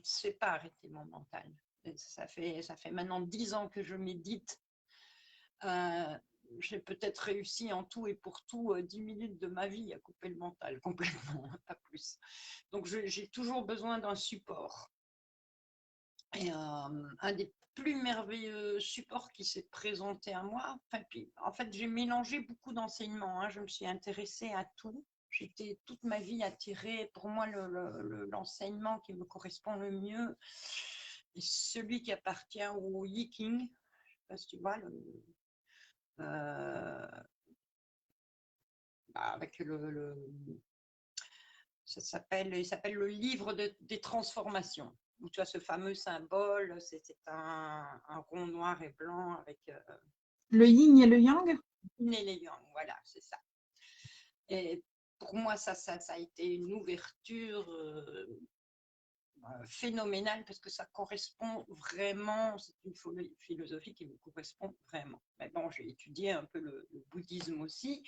sais pas arrêter mon mental. Ça fait maintenant 10 ans que je médite. J'ai peut-être réussi en tout et pour tout 10 minutes de ma vie à couper le mental complètement, pas plus. Donc j'ai toujours besoin d'un support. Et un des plus merveilleux supports qui s'est présenté à moi, en fait j'ai mélangé beaucoup d'enseignements, je me suis intéressée à tout. J'étais toute ma vie attirée, pour moi l'enseignement qui me correspond le mieux est celui qui appartient au Yiking. Je sais pas si tu vois, avec il s'appelle le livre des transformations. Où tu as ce fameux symbole, c'est un rond noir et blanc avec Le yin et le yang? yin et les yang, voilà, c'est ça. Et pour moi, ça a été une ouverture phénoménale parce que ça correspond vraiment, c'est une philosophie qui me correspond vraiment. Mais bon, j'ai étudié un peu le bouddhisme aussi.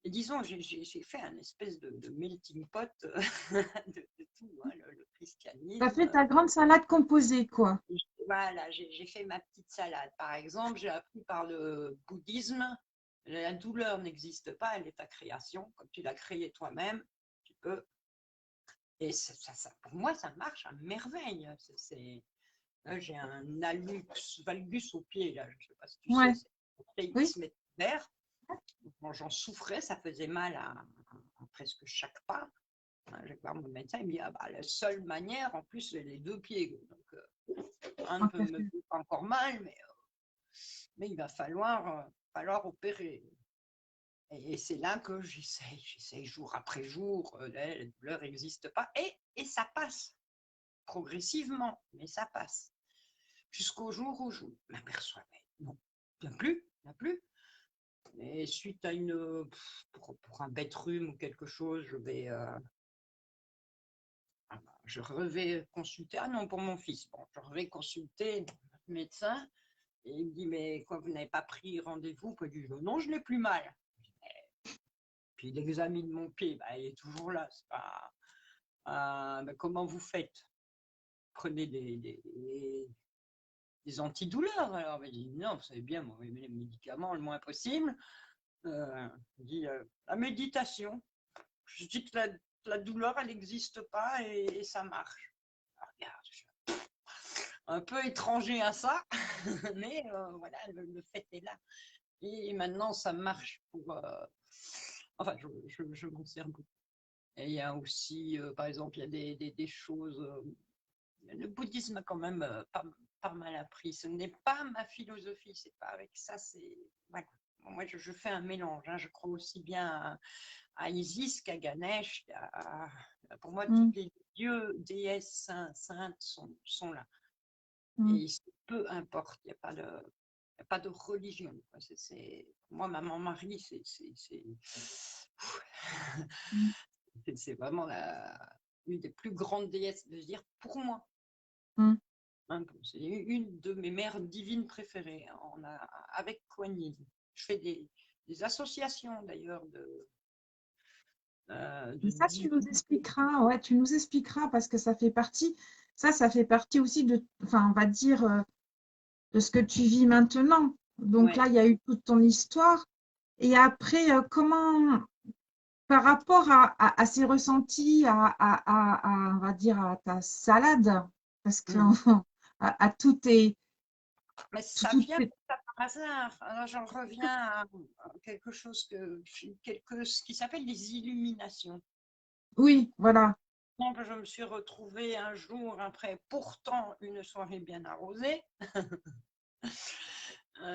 Et disons, j'ai fait un espèce de melting pot de tout, le christianisme. Tu as fait ta grande salade composée, quoi. Voilà, j'ai fait ma petite salade. Par exemple, j'ai appris par le bouddhisme, la douleur n'existe pas, elle est ta création. Comme tu l'as créée toi-même, tu peux. Et pour moi, ça marche à merveille. Là, j'ai un hallux valgus au pied, là, je ne sais pas si tu Ouais. sais, c'est Oui. se met vert. Quand j'en souffrais, ça faisait mal à presque chaque pas. Je vais voir mon médecin, il me dit la seule manière, en plus, c'est les deux pieds. Donc, un peut me faire encore mal, mais il va falloir opérer. Et c'est là que j'essaye jour après jour, la douleur n'existe pas, et ça passe, progressivement, mais ça passe. Jusqu'au jour où je m'aperçois, mais non, il n'y a plus. Et suite à pour un bête rhume ou quelque chose, je revais consulter, non, pour mon fils, bon, je revais consulter le médecin, et il me dit, mais quoi, vous n'avez pas pris rendez-vous? Pas du tout. Non, je n'ai plus mal. Puis il examine mon pied, il est toujours là. C'est pas, comment vous faites? Prenez des antidouleurs. Alors, il dit, non, vous savez bien, moi, les médicaments le moins possible. Il dit, la méditation. Je dis que la douleur, elle n'existe pas et ça marche. Alors, regarde, je suis un peu étranger à ça, mais voilà, le fait est là. Et maintenant, ça marche enfin, je m'en sers beaucoup. Et il y a aussi, par exemple, il y a des choses. Le bouddhisme a quand même pas mal appris. Ce n'est pas ma philosophie, c'est pas avec ça. Voilà. Moi, je fais un mélange. Je crois aussi bien à Isis qu'à Ganesh. Pour moi, tous les dieux, déesses, saintes sont là. Et peu importe, il n'y a pas de religion. Moi, maman Marie, c'est vraiment une des plus grandes déesses, de dire pour moi. C'est une de mes mères divines préférées. Avec Kuan Yin. Je fais des associations d'ailleurs Ça, tu nous expliqueras, ouais, tu nous expliqueras parce que ça fait partie aussi enfin, on va dire, de ce que tu vis maintenant. Donc là, il y a eu toute ton histoire. Et après, comment, par rapport à ces ressentis, on va dire, à ta salade, parce que à tout est. Mais ça vient par hasard. Alors j'en reviens à quelque chose qui s'appelle les illuminations. Oui, voilà. Donc, je me suis retrouvée un jour après, pourtant une soirée bien arrosée,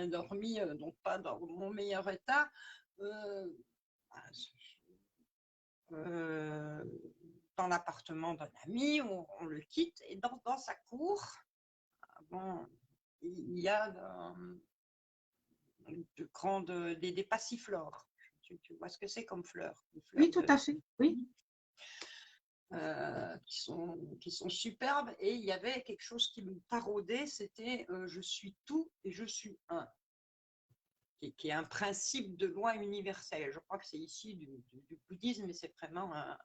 dormi, donc pas dans mon meilleur état, euh, euh, dans l'appartement d'un ami, on le quitte, et dans sa cour, bon, il y a des passiflores. Tu vois ce que c'est comme fleurs? Des Oui, fleurs tout à fait. Oui. qui sont superbes. Et il y avait quelque chose qui me taraudait, c'était je suis tout et je suis un, qui est un principe de loi universelle. Je crois que c'est ici du bouddhisme, mais c'est vraiment un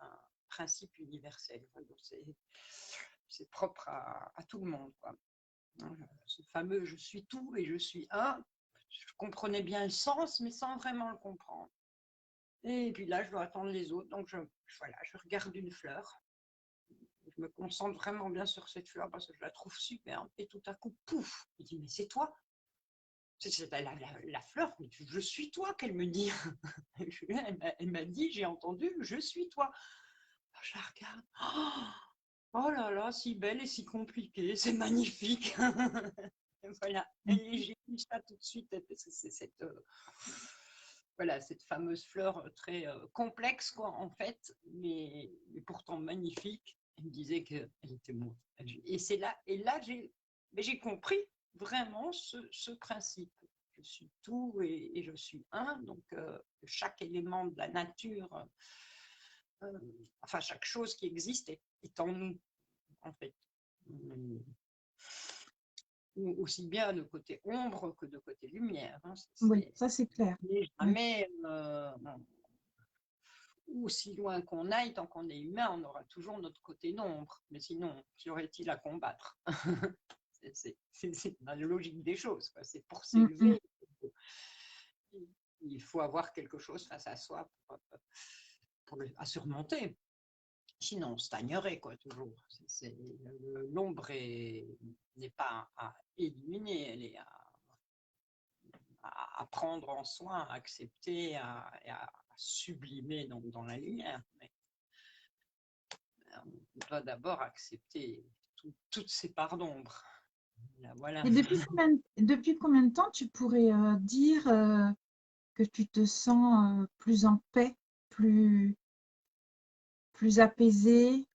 principe universel. C'est propre à tout le monde, quoi. Ce fameux je suis tout et je suis un, je comprenais bien le sens, mais sans vraiment le comprendre. Et puis là, je dois attendre les autres, donc voilà, je regarde une fleur. Je me concentre vraiment bien sur cette fleur parce que je la trouve superbe. Et tout à coup, pouf, il dit, mais c'est toi. C'est la fleur, mais je suis toi, qu'elle me dit. Elle m'a dit, j'ai entendu, je suis toi. Alors, je la regarde. Oh là là, si belle et si compliquée, c'est magnifique. Voilà, et j'ai vu ça tout de suite, parce que c'est voilà, cette fameuse fleur très complexe, quoi, en fait, mais pourtant magnifique. Elle me disait qu'elle était moi. Et là, j'ai compris vraiment ce principe. Je suis tout et je suis un, donc chaque élément de la nature, enfin chaque chose qui existe est en nous, en fait. Aussi bien de côté ombre que de côté lumière. Hein. Oui, ça c'est clair. Oui. Jamais, aussi loin qu'on aille, tant qu'on est humain, on aura toujours notre côté d'ombre. Mais sinon, qui aurait-il à combattre? C'est la logique des choses. C'est pour s'élever, il faut avoir quelque chose face à soi à surmonter. Sinon, on stagnerait, quoi, toujours. L'ombre n'est pas à éliminer, elle est à prendre en soin, à accepter, à sublimer dans la lumière. Mais on doit d'abord accepter toutes ces parts d'ombre. Voilà. Et depuis combien de temps tu pourrais dire que tu te sens plus en paix, plus, plus apaisé,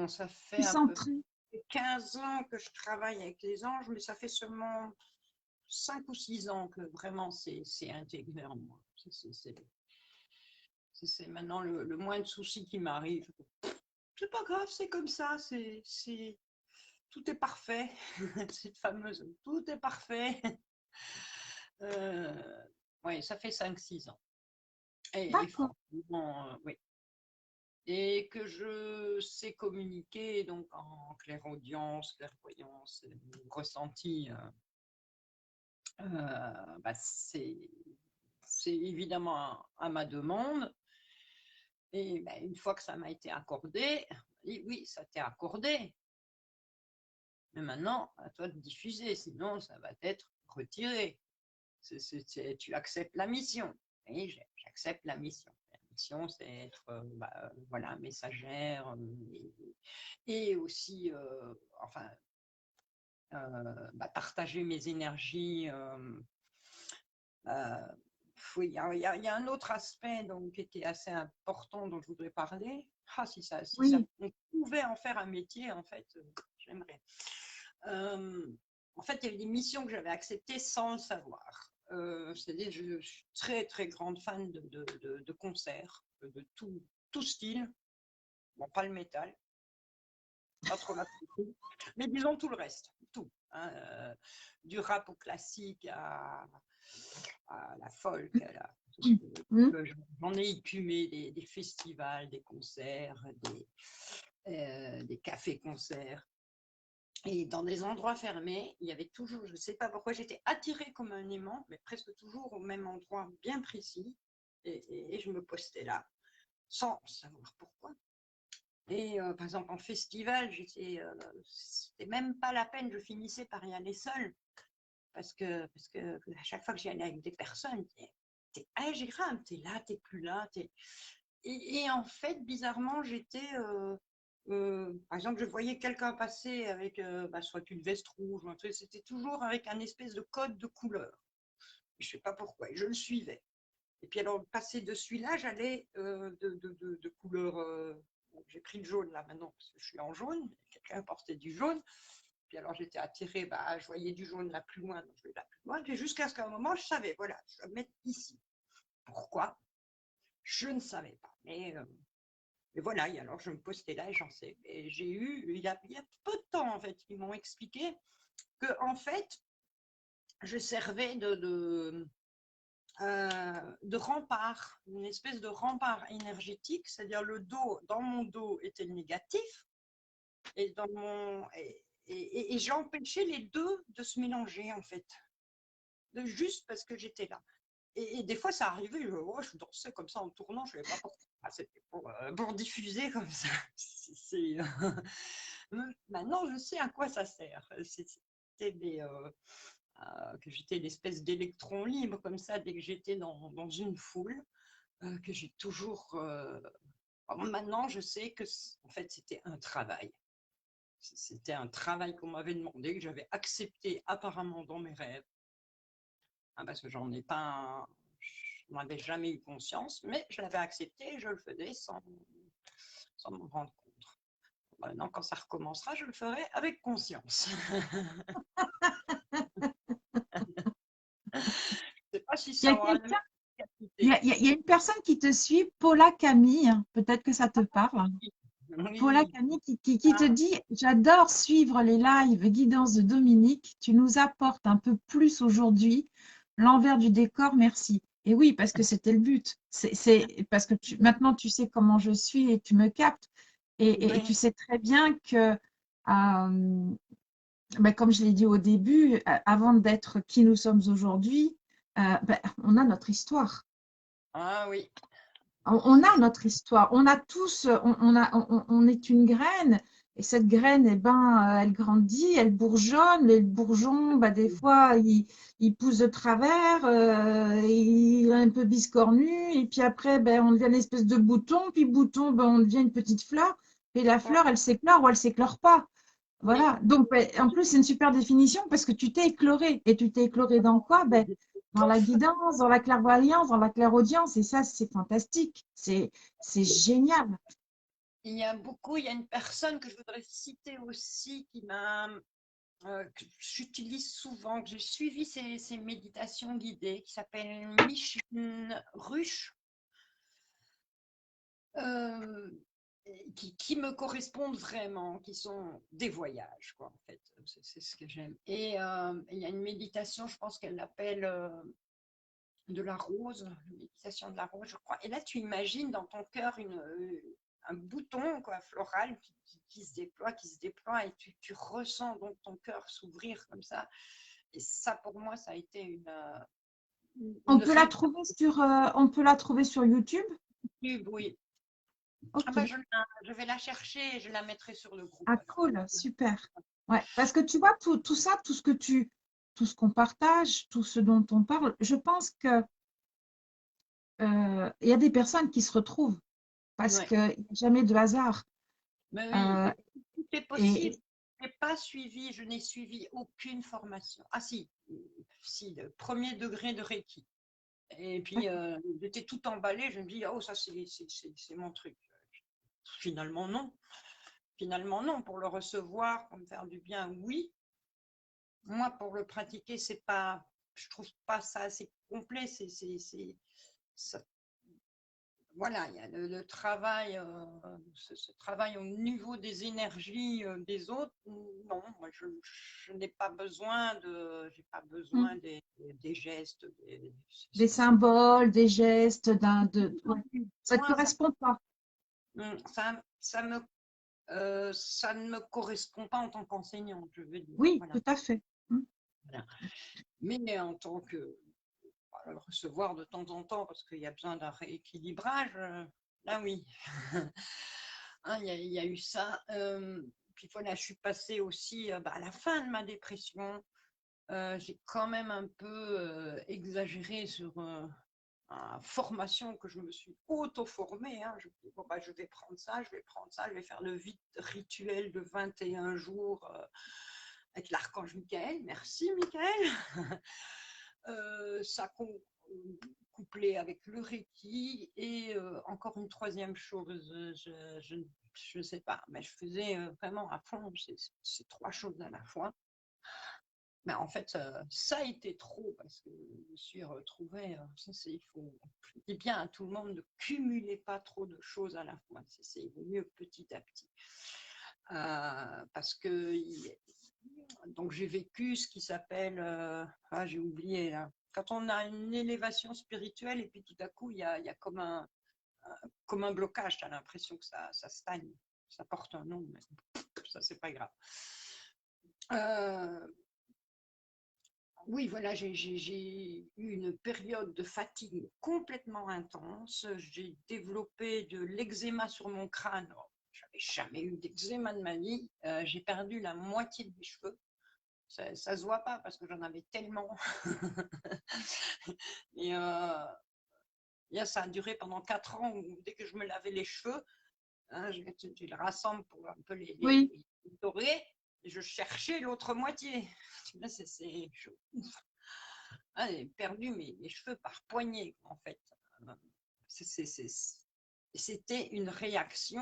Ça fait plus à peu centré? près 15 ans que je travaille avec les anges, mais ça fait seulement 5 ou 6 ans que vraiment c'est intégré en moi. C'est maintenant le moins de soucis qui m'arrive. C'est pas grave, c'est comme ça, tout est parfait. Cette fameuse tout est parfait. Oui, ça fait 5-6 ans. Et D'accord. franchement, oui. Et que je sais communiquer donc en clairaudience, clairvoyance, ressenti, bah, c'est évidemment à ma demande. Et bah, une fois que ça m'a été accordé, oui, ça t'est accordé. Mais maintenant, à toi de diffuser, sinon ça va être retiré. Tu acceptes la mission. Oui, j'accepte la mission. La mission, c'est être voilà, messagère et aussi enfin, partager mes énergies. Oui, il y a un autre aspect donc, qui était assez important dont je voudrais parler. Ah, si Oui, on pouvait en faire un métier, en fait, j'aimerais. En fait, il y avait des missions que j'avais acceptées sans le savoir. C'est-à-dire, je suis très, très grande fan de concerts, de tout style. Bon, pas le métal, pas trop la country, mais disons tout le reste, tout. Hein, du rap au classique à la folk, mmh, j'en ai écumé des festivals, des concerts, des cafés-concerts. Et dans des endroits fermés, il y avait toujours, je ne sais pas pourquoi, j'étais attirée comme un aimant, mais presque toujours au même endroit bien précis. Et je me postais là, sans savoir pourquoi. Et par exemple, en festival, c'était même pas la peine, je finissais par y aller seule. Parce que à chaque fois que j'y allais avec des personnes, t'es ingérable, t'es là, t'es plus là. Et en fait, bizarrement, j'étais par exemple, je voyais quelqu'un passer avec soit une veste rouge, ou un truc, c'était toujours avec un espèce de code de couleur. Je ne sais pas pourquoi, et je le suivais. Et puis alors, passer de celui-là, j'allais de couleur. J'ai pris le jaune là maintenant, parce que je suis en jaune, quelqu'un portait du jaune. Puis alors, j'étais attirée, je voyais du jaune là plus loin, donc je vais là plus loin. Puis jusqu'à ce qu'à un moment, je savais, voilà, je vais me mettre ici. Pourquoi? Je ne savais pas. Mais voilà, et alors je me postais là et j'en sais. Et j'ai eu, il y a peu de temps en fait, ils m'ont expliqué que en fait, je servais de rempart, une espèce de rempart énergétique, c'est-à-dire le dos, dans mon dos était le négatif et dans mon et j'empêchais les deux de se mélanger en fait, juste parce que j'étais là. Et des fois, ça arrivait, je dansais comme ça en tournant, je ne savais pas pourquoi. C'était pour diffuser comme ça. Maintenant, je sais à quoi ça sert. C'était que j'étais une espèce d'électron libre comme ça dès que j'étais dans une foule, que j'ai toujours. Maintenant, je sais que en fait, c'était un travail. C'était un travail qu'on m'avait demandé, que j'avais accepté apparemment dans mes rêves, parce que j'en avais jamais eu conscience, mais je l'avais accepté et je le faisais sans m'en rendre compte. Maintenant, quand ça recommencera, je le ferai avec conscience. Je ne sais pas si Il y ça a aura quelqu'un, l'efficacité. il y a une personne qui te suit, Paula Camille, peut-être que ça te parle. Paula Oui, Camille qui te dit, j'adore suivre les lives guidance de Dominique, tu nous apportes un peu plus aujourd'hui, l'envers du décor, merci. Et oui, parce que c'était le but. C'est parce que maintenant tu sais comment je suis et tu me captes. Et tu oui. sais très bien que, comme je l'ai dit au début, avant d'être qui nous sommes aujourd'hui, on a notre histoire. Ah oui. On a notre histoire. On a tous, on est une graine. Et cette graine, eh ben, elle grandit, elle bourgeonne. Et le bourgeon, des fois, il pousse de travers, il est un peu biscornu. Et puis après, on devient une espèce de bouton. Puis bouton, on devient une petite fleur. Et la fleur, elle s'éclore ou elle s'éclore pas. Oui. Voilà. Donc, en plus, c'est une super définition parce que tu t'es écloré. Et tu t'es écloré dans quoi? Dans la guidance, dans la clairvoyance, dans la clairaudience. Et ça, c'est fantastique. C'est génial. Il y a une personne que je voudrais citer aussi que j'utilise souvent, que j'ai suivi ces méditations guidées, qui s'appelle Micheline Ruche, euh, qui me correspondent vraiment, qui sont des voyages, quoi, en fait. C'est ce que j'aime. Et il y a une méditation, je pense qu'elle l'appelle de la rose, méditation de la rose, je crois. Et là, tu imagines dans ton cœur un bouton quoi, floral qui se déploie, et tu ressens donc ton cœur s'ouvrir comme ça. Et ça, pour moi, ça a été On une peut la trouver on peut la trouver sur YouTube. réussite, oui. Ok. Je vais la chercher et je la mettrai sur le groupe. Ah, Alors. cool, super. Ouais, parce que tu vois, tout ça, tout ce qu'on partage, tout ce dont on parle, je pense que il y a des personnes qui se retrouvent parce Ouais. qu'il n'y a jamais de hasard. Mais oui, Euh, tout est possible. et Je n'ai suivi aucune formation. Ah si, le premier degré de Reiki. Et puis, j'étais tout emballée. Je me dis, oh, ça, c'est mon truc. Finalement, non. Finalement, non. Pour le recevoir, pour me faire du bien, oui. Moi, pour le pratiquer, c'est pas, je trouve pas ça assez complet. Ça- voilà, il y a le travail, ce travail au niveau des énergies des autres. Non, moi, je n'ai pas besoin j'ai pas besoin des gestes, des symboles, des gestes, ouais. Ça ne te moi, correspond pas. ça, ça ne me correspond pas en tant qu'enseignante, je veux dire. Oui, Voilà. tout à fait. Mm. Voilà. Mais en tant que recevoir de temps en temps, parce qu'il y a besoin d'un rééquilibrage, là oui. Hein, il y a eu ça. Puis voilà, je suis passée aussi à la fin de ma dépression. J'ai quand même un peu exagéré sur formation que je me suis auto-formée. Hein. Je me dis, bon, bah, je vais prendre ça, je vais prendre ça, je vais faire le rituel de 21 jours avec l'archange Michael. Merci, Michael. Ça couplé avec le Reiki et encore une troisième chose, je ne sais pas, mais je faisais vraiment à fond ces trois choses à la fois. Mais en fait, ça a été trop parce que je me suis retrouvée. Il faut, je dis bien à tout le monde, ne cumulez pas trop de choses à la fois. Il vaut mieux petit à petit. Parce que donc j'ai vécu ce qui s'appelle, j'ai oublié là. Quand on a une élévation spirituelle et puis tout à coup il y a comme un blocage, tu as l'impression que ça stagne. Ça porte un nom, mais ça c'est pas grave. Oui, voilà, j'ai eu une période de fatigue complètement intense. J'ai développé de l'eczéma sur mon crâne. Je n'avais jamais eu d'eczéma de ma vie. J'ai perdu la moitié de mes cheveux. Ça ne se voit pas parce que j'en avais tellement. Et ça a duré pendant 4 ans où dès que je me lavais les cheveux, hein, je les rassemble pour un peu les dorer. Et je cherchais l'autre moitié. Là, j'ai perdu mes cheveux par poignée, en fait. C'était une réaction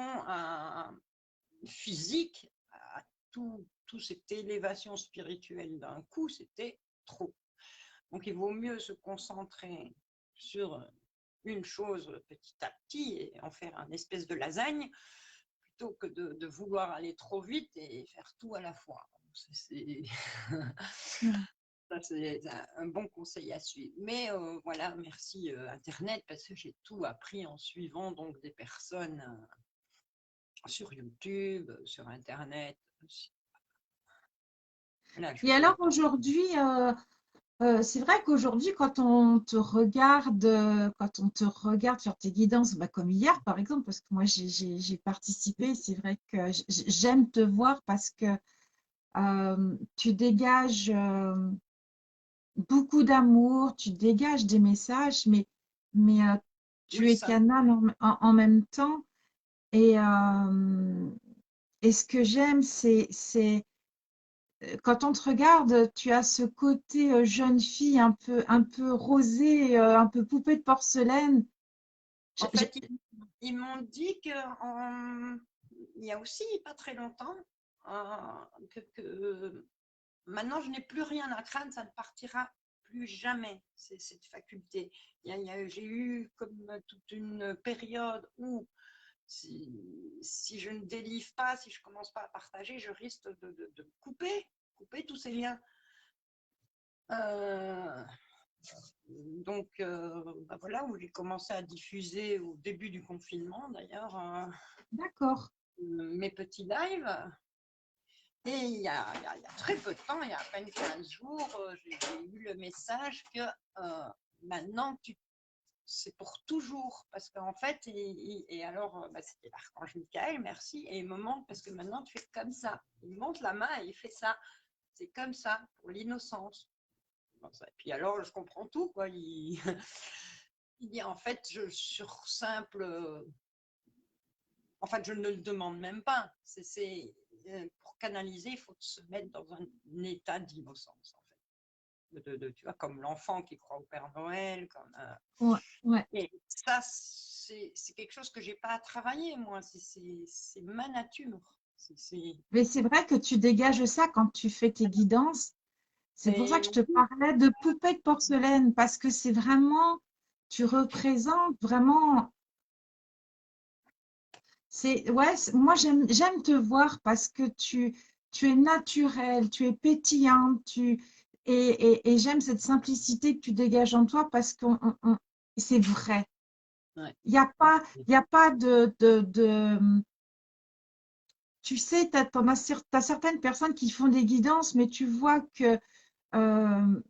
physique à tout cette élévation spirituelle d'un coup, c'était trop. Donc, il vaut mieux se concentrer sur une chose petit à petit et en faire un espèce de lasagne plutôt que de vouloir aller trop vite et faire tout à la fois. Ça, c'est un bon conseil à suivre. Mais voilà, merci Internet, parce que j'ai tout appris en suivant donc des personnes sur YouTube, sur Internet. Là, Et alors aujourd'hui, c'est vrai qu'aujourd'hui, quand on te regarde sur tes guidances, bah, comme hier par exemple, parce que moi j'ai participé, c'est vrai que j'aime te voir parce que tu dégages beaucoup d'amour, tu dégages des messages, mais tu oui, es ça. canal en même temps. Et, et ce que j'aime, c'est quand on te regarde, tu as ce côté jeune fille un peu rosée, un peu poupée de porcelaine. En fait, ils m'ont dit qu'il y a aussi pas très longtemps que maintenant je n'ai plus rien à craindre, ça ne partira plus jamais, cette faculté. J'ai eu comme toute une période où si je ne délivre pas, si je ne commence pas à partager, je risque de couper tous ces liens. Donc, voilà, où j'ai commencé à diffuser au début du confinement, d'ailleurs, D'accord. mes petits lives. Et il y a très peu de temps, il y a à peine 15 jours, j'ai eu le message que maintenant, c'est pour toujours. Parce qu'en fait, et alors, c'était l'archange Michael, merci. Et il me montre, parce que maintenant, tu fais comme ça. Il monte la main et il fait ça. C'est comme ça, pour l'innocence. Et puis alors, je comprends tout, quoi. Il dit, en fait, sur simple... En fait, je ne le demande même pas. Pour canaliser, il faut se mettre dans un état d'innocence, en fait. Tu vois, comme l'enfant qui croit au Père Noël. Ouais, ouais. Et ça, c'est quelque chose que je n'ai pas à travailler, moi. C'est ma nature. Mais c'est vrai que tu dégages ça quand tu fais tes guidances. C'est pour ça Et que je te parlais de poupée de porcelaine, parce que c'est vraiment, tu représentes vraiment. Ouais, moi j'aime te voir parce que tu es naturelle, tu es pétillante, et j'aime cette simplicité que tu dégages en toi parce que c'est vrai. ouais. Il y a pas tu sais, t'as certaines personnes qui font des guidances, mais tu vois que euh,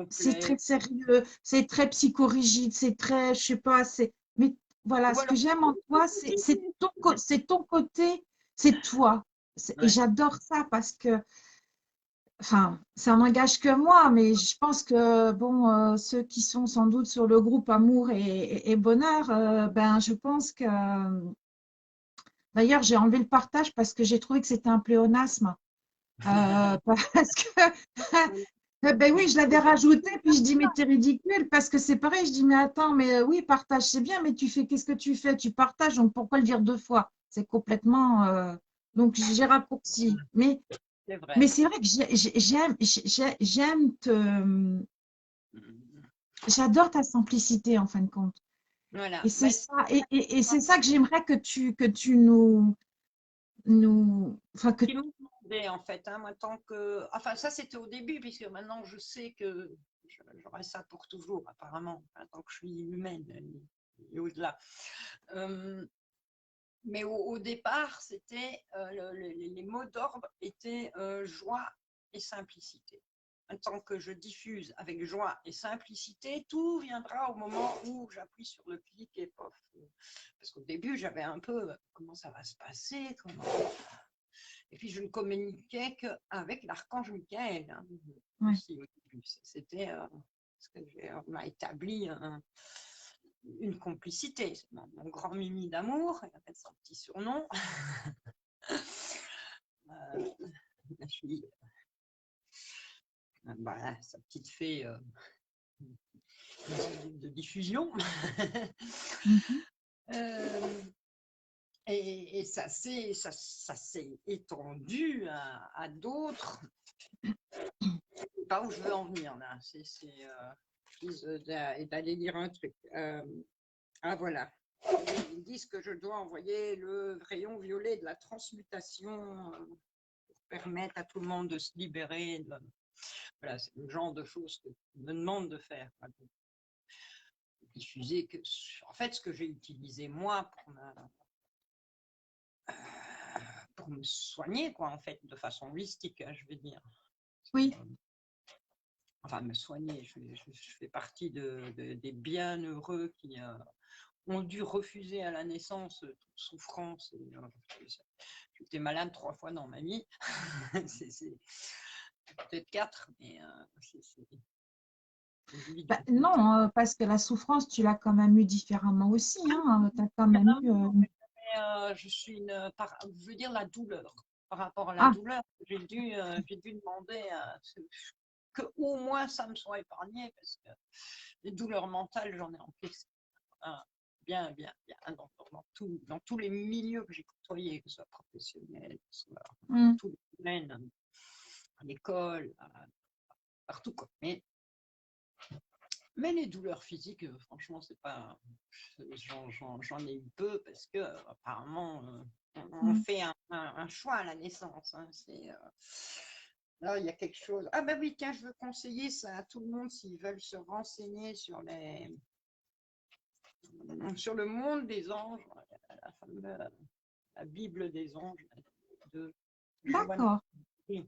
c'est très Complet. sérieux, c'est très psychorigide, c'est très, je sais pas, mais voilà, ce Voilà. que j'aime en toi, c'est ton côté, c'est toi. Et Ouais. j'adore ça parce que enfin, ça n'engage que moi, mais je pense que bon, ceux qui sont sans doute sur le groupe Amour et Bonheur, ben, je pense que d'ailleurs, j'ai enlevé le partage parce que j'ai trouvé que c'était un pléonasme. Parce que, ben oui, je l'avais rajouté, puis je dis, mais t'es ridicule, parce que c'est pareil, je dis, mais attends, mais oui, partage, c'est bien, mais tu fais, qu'est-ce que tu fais? Tu partages, donc pourquoi le dire deux fois? C'est complètement. Donc, j'ai raccourci. C'est Mais vrai. c'est vrai que j'aime j'adore ta simplicité, en fin de compte. Et Voilà. c'est ça, et c'est ça que j'aimerais que tu enfin, que, Qui m'ont demandé en fait, hein, moi tant que, enfin ça c'était au début puisque maintenant je sais que j'aurai ça pour toujours apparemment, hein, tant que je suis humaine et au-delà. Mais au départ c'était les mots d'ordre étaient joie et simplicité. Tant que je diffuse avec joie et simplicité, tout viendra au moment où j'appuie sur le clic et pof. Parce qu'au début j'avais un peu comment ça va se passer, comment et puis, je ne communiquais qu'avec l'archange Michael, hein, ouais. aussi. C'était parce que on a établi une complicité. C'est mon grand Mimi d'amour, il appelle son petit surnom. Je suis voilà, sa petite fée de diffusion. Mhm. euh, et ça s'est étendu à d'autres. Pas où je veux en venir là. D'aller lire un truc. Ah voilà. Ils disent que je dois envoyer le rayon violet de la transmutation pour permettre à tout le monde de se libérer. Voilà, c'est le genre de choses que me demande de faire. Diffuser que, en fait, ce que j'ai utilisé moi pour me soigner, quoi, en fait, de façon holistique, hein, je veux dire. Oui, Enfin, me soigner, je fais partie des bienheureux qui ont dû refuser à la naissance toute souffrance. J'étais malade 3 fois dans ma vie, peut-être 4, mais bah, non, parce que la souffrance, tu l'as quand même eu différemment aussi, hein. Tu as quand même eu. je suis je veux dire la douleur. Par rapport à la Ah, douleur, j'ai dû demander que au moins ça me soit épargné parce que les douleurs mentales, j'en ai en plus. Bien, bien, bien, dans tous les milieux que j'ai côtoyés, que ce soit professionnel, que ce soit dans hmm. tous les domaines, à l'école, partout, quoi. Mais les douleurs physiques, franchement, c'est pas. J'en ai eu peu parce que, apparemment, on Hmm. fait un choix à la naissance. Hein, là, il y a quelque chose. Ah, ben oui, tiens, je veux conseiller ça à tout le monde s'ils veulent se renseigner sur le monde des anges, la fameuse la Bible des anges de Joanne. D'accord. Oui,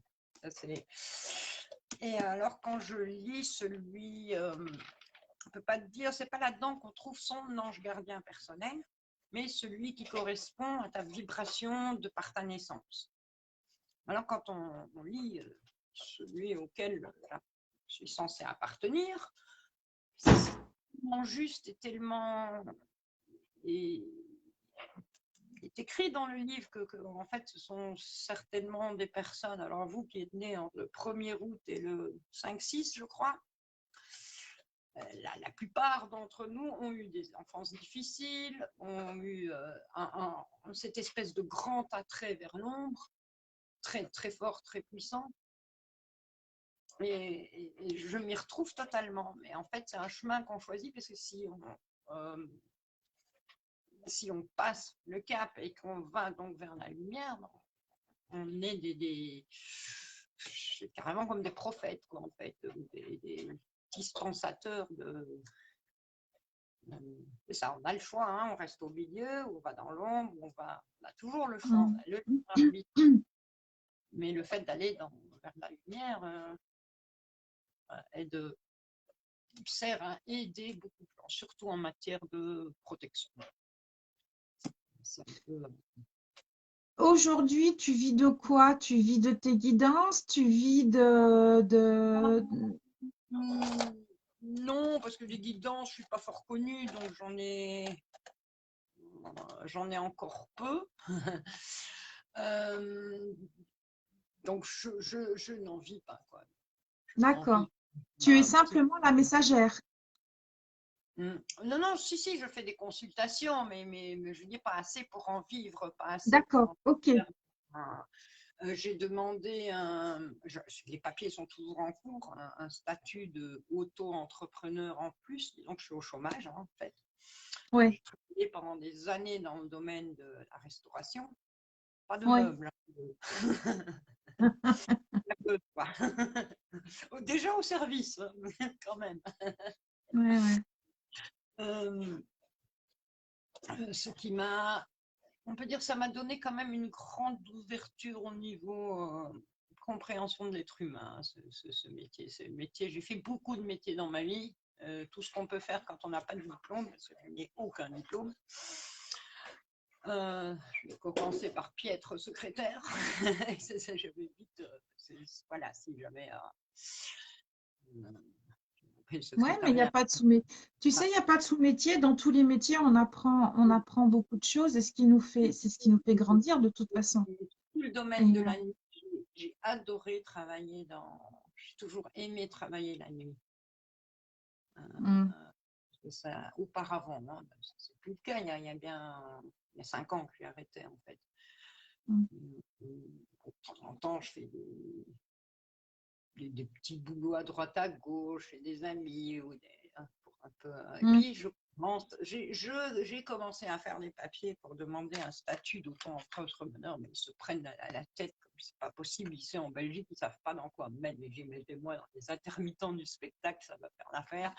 et alors, quand je lis celui, on ne peut pas te dire, c'est pas là-dedans qu'on trouve son ange gardien personnel, mais celui qui correspond à ta vibration de par ta naissance. Alors, quand on lit celui auquel je suis censée appartenir, c'est tellement juste et tellement. Et, est écrit dans le livre en fait, ce sont certainement des personnes, alors vous qui êtes nés entre le 1er août et le 5-6, je crois, la plupart d'entre nous ont eu des enfances difficiles, ont eu cette espèce de grand attrait vers l'ombre, très, très fort, très puissant. Et je m'y retrouve totalement. Mais en fait, c'est un chemin qu'on choisit parce que si on passe le cap et qu'on va donc vers la lumière, on est carrément comme des prophètes, quoi, en fait, des dispensateurs c'est ça, on a le choix, hein, on reste au milieu, ou on va dans l'ombre, on a toujours le choix, on Hmm. a le arbitre. Mais le fait d'aller vers la lumière sert à aider beaucoup, surtout en matière de protection. C'est un peu, aujourd'hui, tu vis de quoi? Tu vis de tes guidances? Tu vis de... Non, parce que les guidances, je ne suis pas fort connue, donc j'en ai encore peu. Euh, donc, je n'en vis pas, quoi. Je n'en D'accord. vis Tu es pas. simplement la messagère. Non, non, si, je fais des consultations, mais je n'ai pas assez pour en vivre, pas assez pour D'accord, en ok. faire. J'ai demandé les papiers sont toujours en cours, un statut de auto-entrepreneur en plus, donc je suis au chômage, hein, en fait. Ouais, J'ai travaillé pendant des années dans le domaine de la restauration, pas de ouais, meubles, hein, déjà au service, quand même. ouais, ouais. Euh, Ce qui m'a, on peut dire, ça m'a donné quand même une grande ouverture au niveau compréhension de l'être humain, ce métier. J'ai fait beaucoup de métiers dans ma vie, tout ce qu'on peut faire quand on n'a pas de diplôme, parce que je n'ai aucun diplôme. Je vais commencer par piètre secrétaire. J'avais vite, voilà, si jamais. Ouais, mais il n'y a Secrétariat. pas de sous-métier. Tu sais, il n'y a pas de sous-métier. Dans tous les métiers, on apprend beaucoup de choses et c'est ce qui nous fait grandir de toute façon. Tout le Et, domaine de la nuit, j'ai adoré travailler dans. J'ai toujours aimé travailler la nuit. mm, Ça, auparavant, hein, c'est plus le cas. Il y a 5 ans que j'ai arrêté en fait. mm, De temps en temps, je fais des petits boulots à droite à gauche et des amis ou pour un peu. Et mm. puis j'ai commencé à faire des papiers pour demander un statut d'auto-entrepreneur, mais ils se prennent à la tête comme c'est pas possible ici en Belgique, ils savent pas dans quoi me mettre. Mettez-moi dans les intermittents du spectacle, ça va faire l'affaire.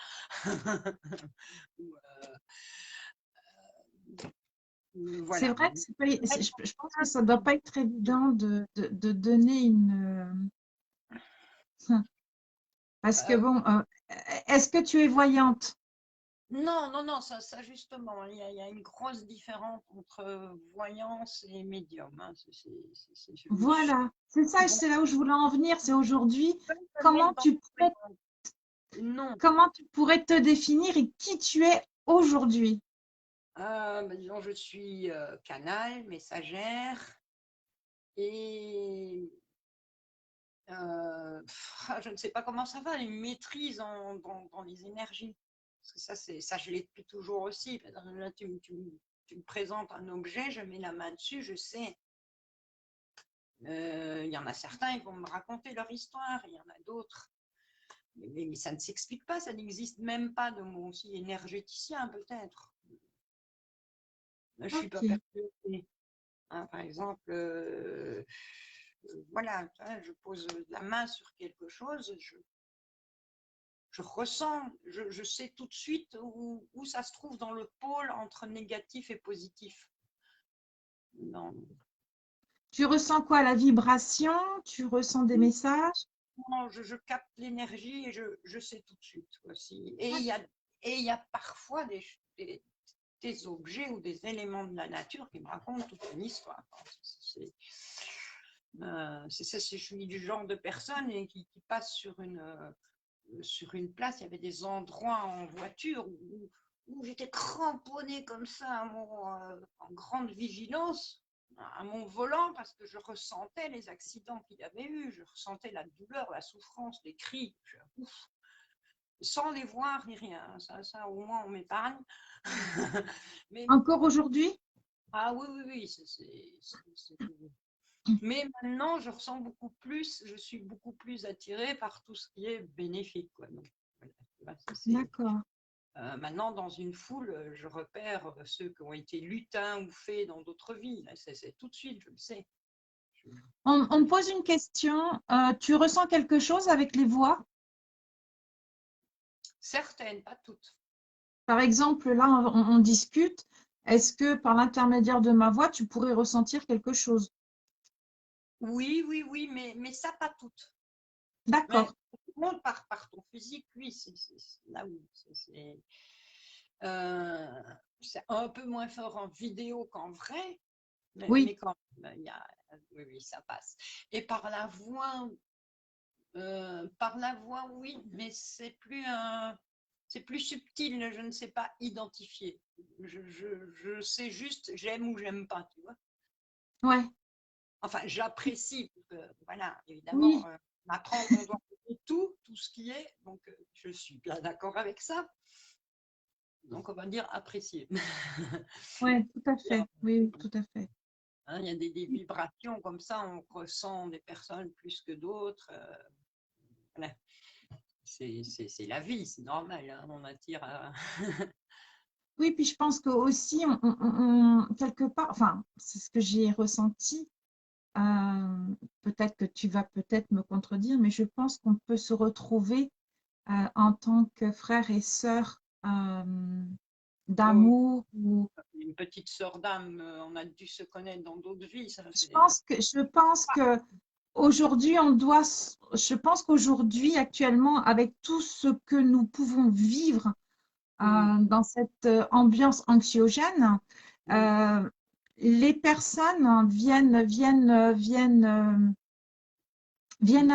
C'est Voilà. vrai que je pense que ça ne doit pas être évident de donner une. Parce que Euh, bon, est-ce que tu es voyante? non, non, non, ça justement, il y a une grosse différence entre voyance et médium, hein. Je me suis Voilà, c'est ça, bon, c'est là où je voulais en venir. C'est aujourd'hui, pas me comment mettre dans tu pourrais, non. comment tu pourrais te définir et qui tu es aujourd'hui? Disons, je suis canal, messagère et je ne sais pas comment ça va, une maîtrise dans les énergies. Parce que ça, je l'ai depuis toujours aussi. Là, tu me présentes un objet, je mets la main dessus, je sais. Il y en a certains, ils vont me raconter leur histoire, il y en a d'autres. Mais ça ne s'explique pas, ça n'existe même pas de mot aussi énergéticien peut-être. Je ne suis pas Ok. persuadée. Hein, par exemple, voilà, je pose la main sur quelque chose, je ressens, je sais tout de suite où ça se trouve dans le pôle entre négatif et positif. Non, Tu ressens quoi? La vibration? Tu ressens des messages? non, je capte l'énergie et je sais tout de suite aussi. D'ac- Et il y a parfois des objets ou des éléments de la nature qui me racontent toute une histoire. C'est ça, je suis du genre de personne qui passe sur une place, il y avait des endroits en voiture où j'étais cramponnée comme ça en grande vigilance à mon volant parce que je ressentais les accidents qu'il y avait eu, je ressentais la douleur, la souffrance, les cris, sans les voir ni rien. Ça au moins on m'épargne. mais Encore aujourd'hui? ah oui, oui, oui, mais maintenant je ressens beaucoup plus, je suis beaucoup plus attirée par tout ce qui est bénéfique, quoi. Donc, voilà, D'accord. maintenant, dans une foule, je repère ceux qui ont été lutins ou faits dans d'autres vies. C'est tout de suite, je le sais. On me pose une question. Tu ressens quelque chose avec les voix? Certaines, pas toutes. Par exemple, là, on discute. Est-ce que par l'intermédiaire de ma voix, tu pourrais ressentir quelque chose? Oui, oui, oui, mais ça, pas toutes. Mais D'accord. tout le monde par ton physique, oui, là oui. Euh, c'est un peu moins fort en vidéo qu'en vrai, Oui. mais quand Ben, oui, oui, ça passe. Et par la voix, oui, mais c'est plus subtil, je ne sais pas identifier. Je sais juste j'aime ou j'aime pas, tu vois. Ouais, Enfin, j'apprécie, parce que, voilà, évidemment, oui, on apprend qu'on doit aimer tout ce qui est, donc je suis bien d'accord avec ça. Donc, on va dire apprécier. ouais, tout à fait. Oui, oui, tout à fait. Hein, il y a des vibrations comme ça, on ressent des personnes plus que d'autres. Voilà. C'est la vie, c'est normal, hein, on attire à… Oui, puis je pense que aussi, quelque part, enfin, c'est ce que j'ai ressenti. Peut-être que tu vas peut-être me contredire, mais je pense qu'on peut se retrouver en tant que frères et sœurs Oh, d'amour. Ou… une petite sœur d'âme, on a dû se connaître dans d'autres vies. Ça, je pense que aujourd'hui, je pense qu'aujourd'hui, actuellement, avec tout ce que nous pouvons vivre Mm, dans cette ambiance anxiogène, mm. euh, les personnes viennent à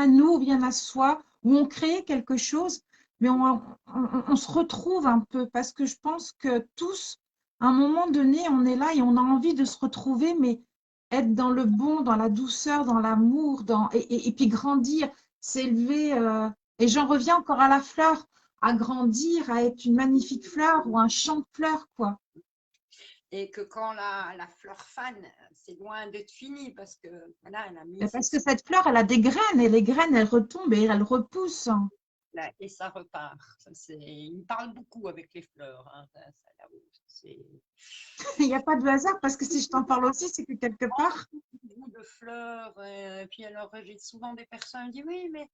nous, viennent à soi, où on crée quelque chose, mais on se retrouve un peu parce que je pense que tous, à un moment donné, on est là et on a envie de se retrouver, mais être dans le bon, dans la douceur, dans l'amour, et puis grandir, s'élever. Et j'en reviens encore à la fleur, à grandir, à être une magnifique fleur ou un champ de fleurs, quoi. Et que quand la fleur fane, c'est loin d'être fini parce que voilà, elle a mis Et parce que cette fleur, elle a des graines et les graines, elles retombent et elles repoussent. et ça repart. Il me parle beaucoup avec les fleurs. Hein, là-haut, Il n'y a pas de hasard parce que si je t'en parle aussi, c'est que quelque part, beaucoup de fleurs. Et puis alors, j'ai souvent des personnes qui disent oui, mais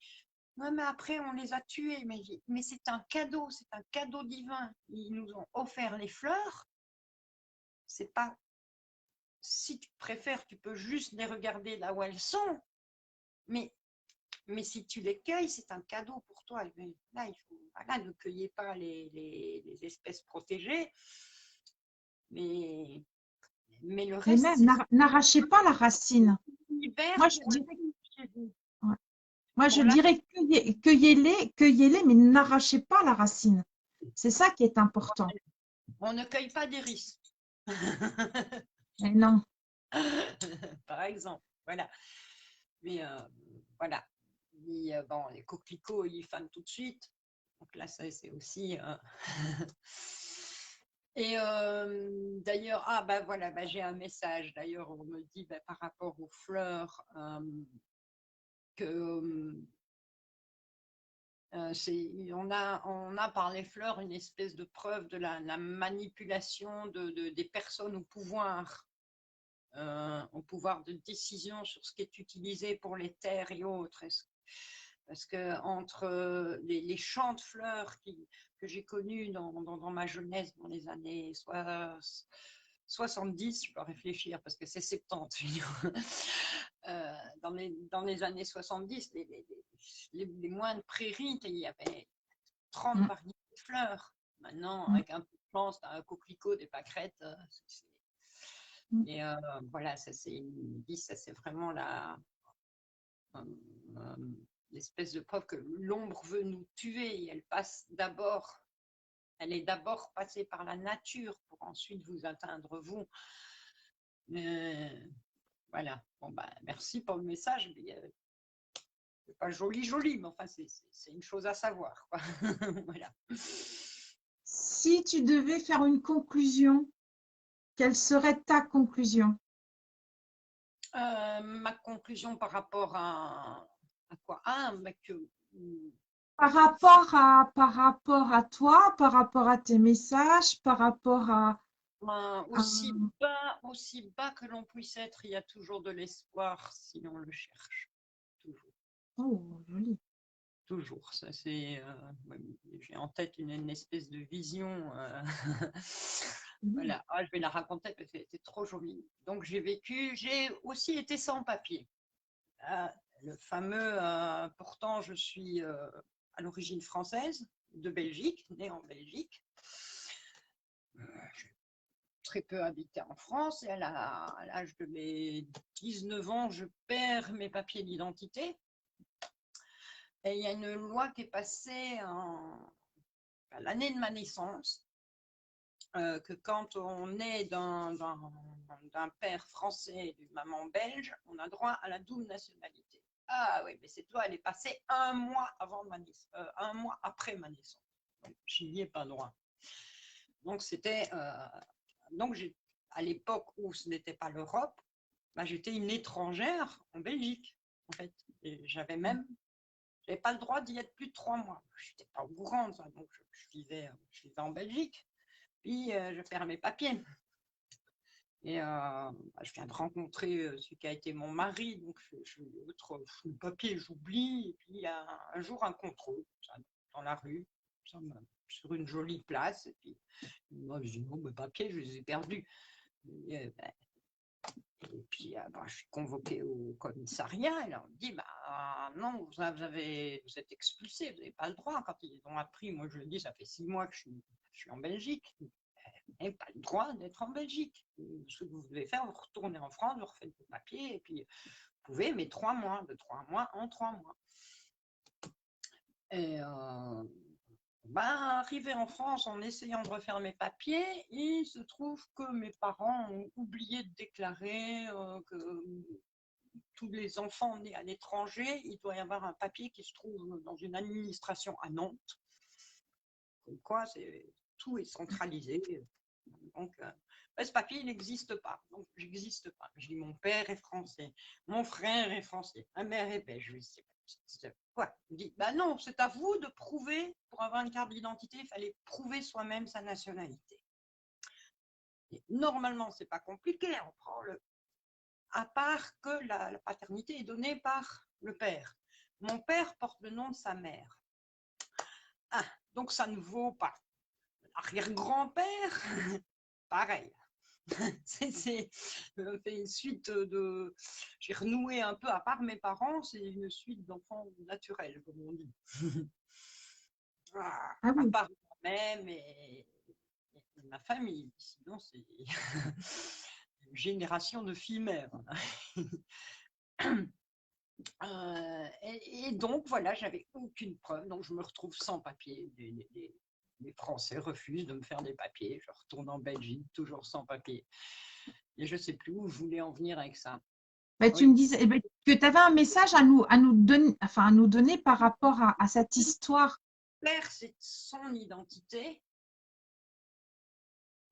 ouais, mais après, on les a tués. Mais c'est un cadeau divin. Ils nous ont offert les fleurs. C'est pas, si tu préfères, tu peux juste les regarder là où elles sont. Mais, mais si tu les cueilles, c'est un cadeau pour toi. Mais là, voilà, ne cueillez pas les espèces protégées. Mais, mais le mais reste, même, c'est n'arrachez pas la racine. l'hiver Moi, je pour les dirais, chez vous. ouais. Moi, je Pour la… dirais cueillez-les, mais n'arrachez pas la racine. C'est ça qui est important. On ne cueille pas des risques. Mais non. Par exemple. Voilà. Mais voilà. Bon, les coquelicots, ils fanent tout de suite. Donc là, ça, c'est aussi… Et d'ailleurs, bah voilà, bah, j'ai un message. D'ailleurs, on me dit bah, par rapport aux fleurs que on a par les fleurs une espèce de preuve de la manipulation des personnes au pouvoir de décision sur ce qui est utilisé pour les terres et autres. Parce que entre les champs de fleurs que j'ai connus dans ma jeunesse, dans les années 70, je dois réfléchir parce que c'est 70, dans les années 70, les moines prairies, il y avait 30 Mm, variétés de fleurs. Maintenant, mm, avec un peu de chance, tu as un coquelicot, des pâquerettes. mm. Et voilà, ça c'est vraiment euh, euh, l'espèce de preuve que l'ombre veut nous tuer. Elle est d'abord passée par la nature pour ensuite vous atteindre vous. Voilà. Bon, bah, merci pour le message. C'est pas joli, mais enfin, c'est une chose à savoir, quoi. Voilà. Si tu devais faire une conclusion, quelle serait ta conclusion? Ma conclusion par rapport à quoi? Bah, Par rapport à toi, par rapport à tes messages, par rapport à… aussi bas que l'on puisse être, il y a toujours de l'espoir si l'on le cherche. Toujours. Oh, joli. Toujours. Ça, c'est, j'ai en tête une espèce de vision. Oui. Voilà. Je vais la raconter parce que c'était trop joli. Donc, j'ai aussi été sans papier. Euh, le fameux, pourtant, je suis à l'origine française, de Belgique, née en Belgique. très peu habité en France et à l'âge de mes 19 ans, je perds mes papiers d'identité. Et il y a une loi qui est passée à l'année de ma naissance, que quand on est d'un père français et d'une maman belge, on a droit à la double nationalité. Ah oui, mais cette loi, elle est passée un mois après ma naissance. Je n'y ai pas droit. Donc c'était, à l'époque où ce n'était pas l'Europe, bah, j'étais une étrangère en Belgique, en fait. Et j'avais pas le droit d'y être plus de 3 mois. Je n'étais pas au courant de ça, donc je vivais en Belgique. Puis je perds mes papiers. Et je viens de rencontrer celui qui a été mon mari, donc le papier, j'oublie. Et puis il y a un jour un contrôle dans la rue, sur une jolie place. Et puis moi, je dis non, mes papiers, je les ai perdus. Et puis je suis convoquée au commissariat et là on me dit non, vous êtes expulsé, vous n'avez pas le droit. Quand ils ont appris, moi je le dis, ça fait 6 mois que je suis en Belgique. Vous n'avez pas le droit d'être en Belgique. Ce que vous devez faire, vous retournez en France, vous refaites vos papiers et puis vous pouvez, mais 3 mois, de 3 mois en 3 mois. Et arrivé en France en essayant de refaire mes papiers, il se trouve que mes parents ont oublié de déclarer que tous les enfants nés à l'étranger, il doit y avoir un papier qui se trouve dans une administration à Nantes. Comme quoi, tout est centralisé. Donc, ce papier, il n'existe pas. Donc, j'existe pas. Je dis, mon père est français, mon frère est français, ma mère est belge. Je sais quoi. Il dit, non, c'est à vous de prouver, pour avoir une carte d'identité, il fallait prouver soi-même sa nationalité. Et normalement, c'est pas compliqué. On prend à part que la paternité est donnée par le père. Mon père porte le nom de sa mère. Donc, ça ne vaut pas. Arrière-grand-père, pareil. C'est une suite de. J'ai renoué un peu, à part mes parents, c'est une suite d'enfants naturels, comme on dit. À part moi-même et ma famille. Sinon, c'est une génération de filles-mères. Et donc, voilà, j'avais aucune preuve. Donc, je me retrouve sans papier. Les Français refusent de me faire des papiers. Je retourne en Belgique, toujours sans papier. Et je ne sais plus où je voulais en venir avec ça. Tu me disais que tu avais un message à nous donner par rapport à cette histoire. Faire son identité,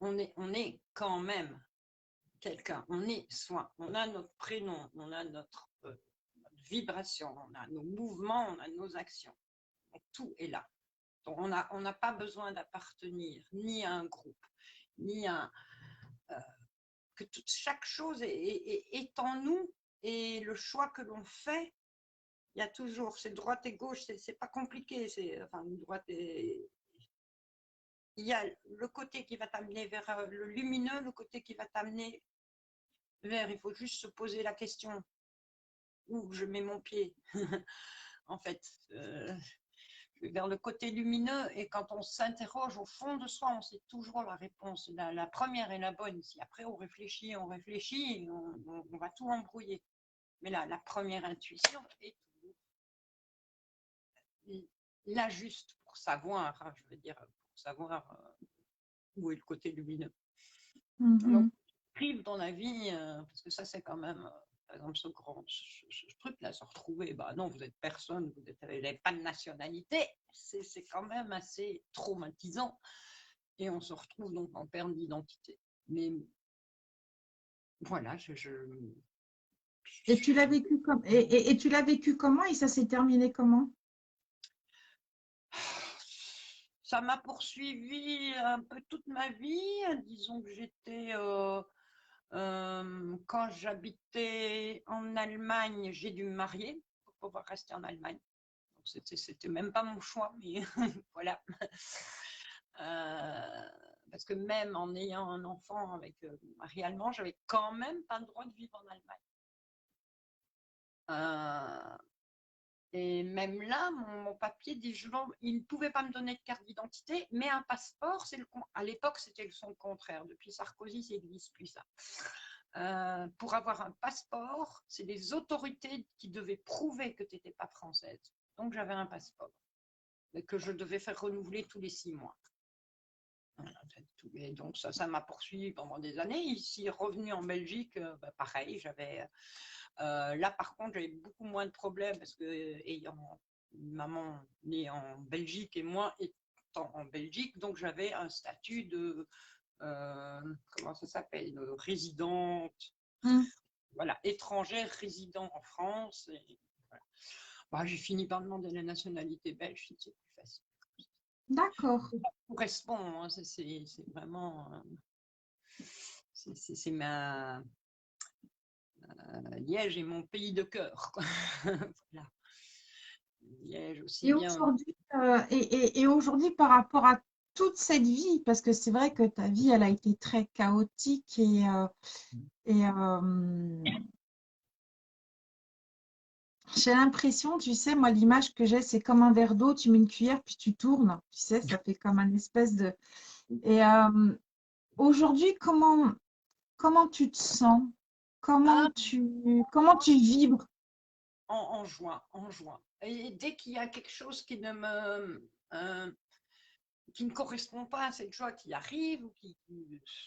on est quand même quelqu'un. On est soi. On a notre prénom, on a notre vibration, on a nos mouvements, on a nos actions. Donc, tout est là. Donc, on n'a pas besoin d'appartenir ni à un groupe, ni à que chaque chose est en nous, et le choix que l'on fait, il y a toujours, c'est droite et gauche, c'est pas compliqué, droite et il y a le côté qui va t'amener vers le lumineux, le côté qui va t'amener vers, il faut juste se poser la question, où je mets mon pied. En fait, vers le côté lumineux, et quand on s'interroge au fond de soi, on sait toujours la réponse. La première est la bonne. Si après on réfléchit, on va tout embrouiller. Mais là, la première intuition est toujours là, juste pour savoir, je veux dire, pour savoir où est le côté lumineux. Donc, prive dans la vie, parce que ça, c'est quand même, par exemple, ce truc-là, se retrouver, non, vous êtes personne, vous n'avez pas de nationalité, c'est quand même assez traumatisant. Et on se retrouve donc en perte d'identité. Mais voilà, Et tu l'as vécu et tu l'as vécu comment et ça s'est terminé comment? Ça m'a poursuivi un peu toute ma vie. Disons que j'étais, quand j'habitais en Allemagne, j'ai dû me marier pour pouvoir rester en Allemagne. C'était même pas mon choix, mais voilà. Parce que même en ayant un enfant avec mon mari allemand, j'avais quand même pas le droit de vivre en Allemagne. Et même là, mon papier dit, il ne pouvait pas me donner de carte d'identité, mais un passeport, à l'époque, c'était le contraire. Depuis Sarkozy, ça n'existe plus ça. Pour avoir un passeport, c'est les autorités qui devaient prouver que tu n'étais pas française. Donc, j'avais un passeport que je devais faire renouveler tous les 6 mois. Et donc, ça m'a poursuivi pendant des années. Ici, revenu en Belgique, pareil, j'avais... là, par contre, j'avais beaucoup moins de problèmes parce que, ayant une maman née en Belgique et moi étant en Belgique, donc j'avais un statut de, comment ça s'appelle, résidente, voilà, étrangère résident en France. Et, voilà. Bah, j'ai fini par demander la nationalité belge, c'était plus facile. D'accord. Ça correspond, hein, c'est vraiment... c'est ma... Liège est mon pays de cœur. Voilà. Liège aussi Et bien. aujourd'hui, et aujourd'hui, par rapport à toute cette vie, parce que c'est vrai que ta vie, elle a été très chaotique et j'ai l'impression, tu sais, moi, l'image que j'ai, c'est comme un verre d'eau, tu mets une cuillère, puis tu tournes, tu sais, ça fait comme un espèce de... Et aujourd'hui, comment tu te sens? Ah, Comment tu vibres? en juin, en juin. Et dès qu'il y a quelque chose qui ne correspond pas à cette joie qui arrive, ou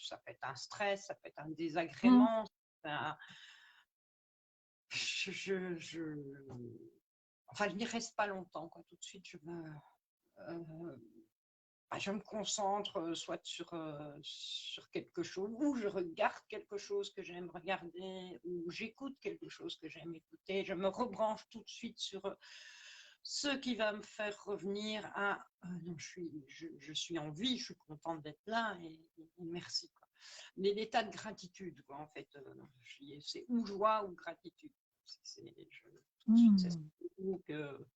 ça peut être un stress, ça peut être un Mm. désagrément, je, enfin, je n'y reste pas longtemps, quoi. Tout de suite, je me concentre soit sur quelque chose, ou je regarde quelque chose que j'aime regarder, ou j'écoute quelque chose que j'aime écouter. Je me rebranche tout de suite sur ce qui va me faire revenir à non, je suis en vie, je suis contente d'être là et merci, quoi. L'état de gratitude, quoi, en fait, c'est ou joie ou gratitude. Tout de suite, c'est Mm. que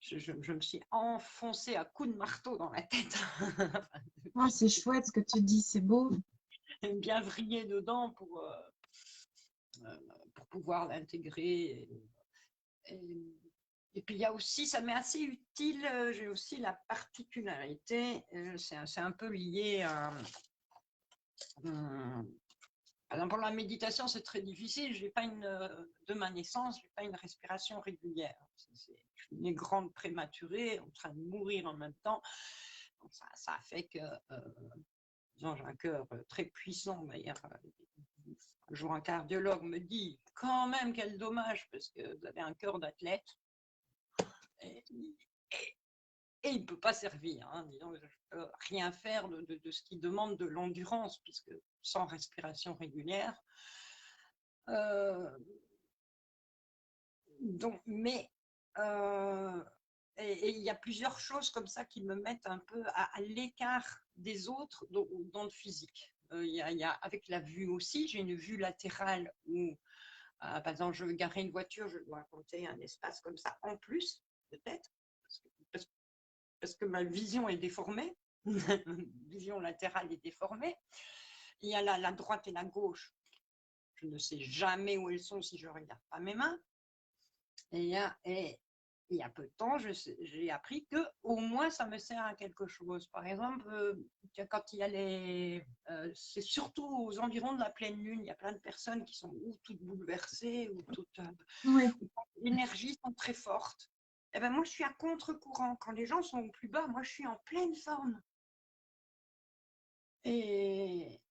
je me suis enfoncée à coups de marteau dans la tête. Ah, c'est chouette ce que tu dis, c'est beau. Bien vriller dedans pour pouvoir l'intégrer. Et puis il y a aussi, ça m'est assez utile, j'ai aussi la particularité, c'est un peu lié à... par exemple, pour la méditation, c'est très difficile. De ma naissance, je n'ai pas une respiration régulière. Je suis une grande prématurée, en train de mourir en même temps. Donc ça a fait que j'ai un cœur très puissant. D'ailleurs, un jour, un cardiologue me dit quand même quel dommage parce que vous avez un cœur d'athlète et, et il ne peut pas servir. Hein. Disons, je ne peux rien faire de ce qui demande de l'endurance puisque sans respiration régulière. Donc, mais et il y a plusieurs choses comme ça qui me mettent un peu à l'écart des autres dans le physique. Il y a, avec la vue aussi, j'ai une vue latérale où, par exemple, je veux garer une voiture, je dois compter un espace comme ça en plus, peut-être, parce que ma vision est déformée, ma vision latérale est déformée. Il y a la droite et la gauche, je ne sais jamais où elles sont si je ne regarde pas mes mains. Et il y a peu de temps, j'ai appris que au moins ça me sert à quelque chose. Par exemple, quand il y a c'est surtout aux environs de la pleine lune, il y a plein de personnes qui sont ou toutes bouleversées ou toutes Oui. l'énergie sont très forte. Et ben moi, je suis à contre-courant. Quand les gens sont au plus bas, moi, je suis en pleine forme. Et,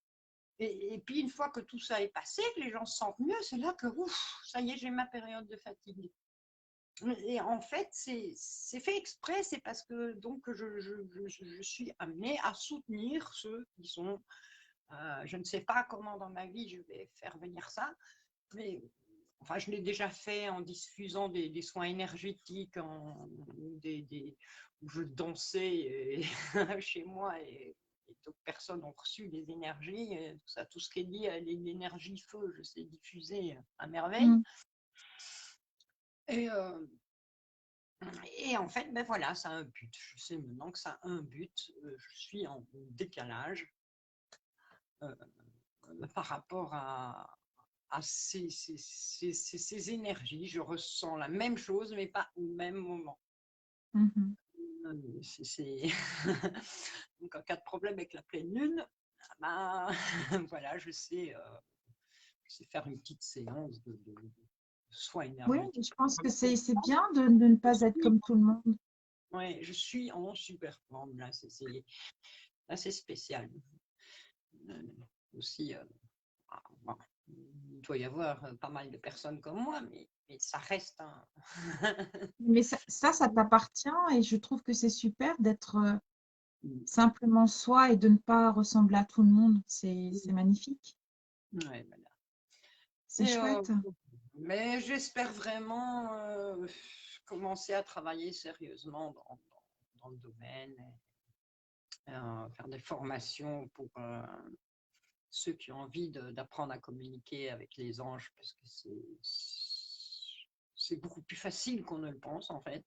et puis, une fois que tout ça est passé, que les gens se sentent mieux, c'est là que, ouf, ça y est, j'ai ma période de fatigue. Et en fait, c'est fait exprès, c'est parce que donc je suis amenée à soutenir ceux qui sont. Je ne sais pas comment dans ma vie je vais faire venir ça, mais enfin, je l'ai déjà fait en diffusant des soins énergétiques, où je dansais chez moi et d'autres personnes ont reçu des énergies. Tout ce qui est lié à l'énergie feu, je sais diffuser à merveille. Mm. Et en fait, ben voilà, ça a un but. Je sais maintenant que ça a un but. Je suis en décalage par rapport à ces énergies. Je ressens la même chose, mais pas au même moment. Donc, en cas de problème avec la pleine lune, ben, voilà, je sais faire une petite séance de soins Oui, énergétiques. je pense que c'est bien de ne pas être comme tout le monde. Oui, je suis en super forme, là, c'est spécial. Aussi, bon, il doit y avoir pas mal de personnes comme moi, mais ça reste Mais ça t'appartient et je trouve que c'est super d'être simplement soi et de ne pas ressembler à tout le monde. C'est magnifique. Ouais, voilà. C'est chouette. Mais j'espère vraiment commencer à travailler sérieusement dans le domaine, et, faire des formations pour ceux qui ont envie d'apprendre à communiquer avec les anges, parce que c'est beaucoup plus facile qu'on ne le pense, en fait.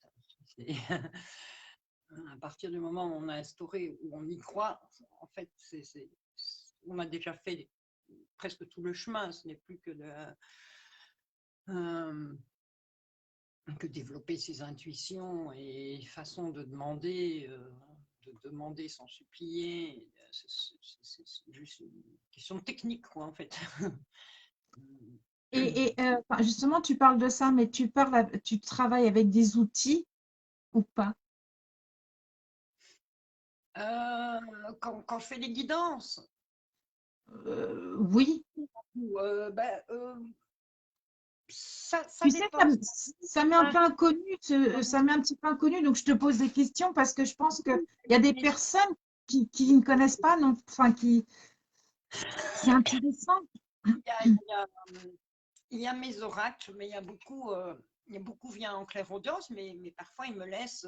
À partir du moment où on a instauré, où on y croit, en fait, on a déjà fait presque tout le chemin. Ce n'est plus que développer ses intuitions et façon de demander sans supplier. C'est juste une question technique, quoi, en fait. Et enfin, justement, tu parles de ça, mais tu travailles avec des outils ou pas? Quand je fais des guidances, Oui. ça Tu sais, dépend. ça m'est un peu inconnu, ça m'est un petit peu inconnu, donc je te pose des questions parce que je pense qu'il y a des personnes qui ne connaissent pas, non, enfin, c'est intéressant. Il y a, il y a, il y a mes oracles, mais il y a beaucoup vient en clairaudience, mais parfois ils me laissent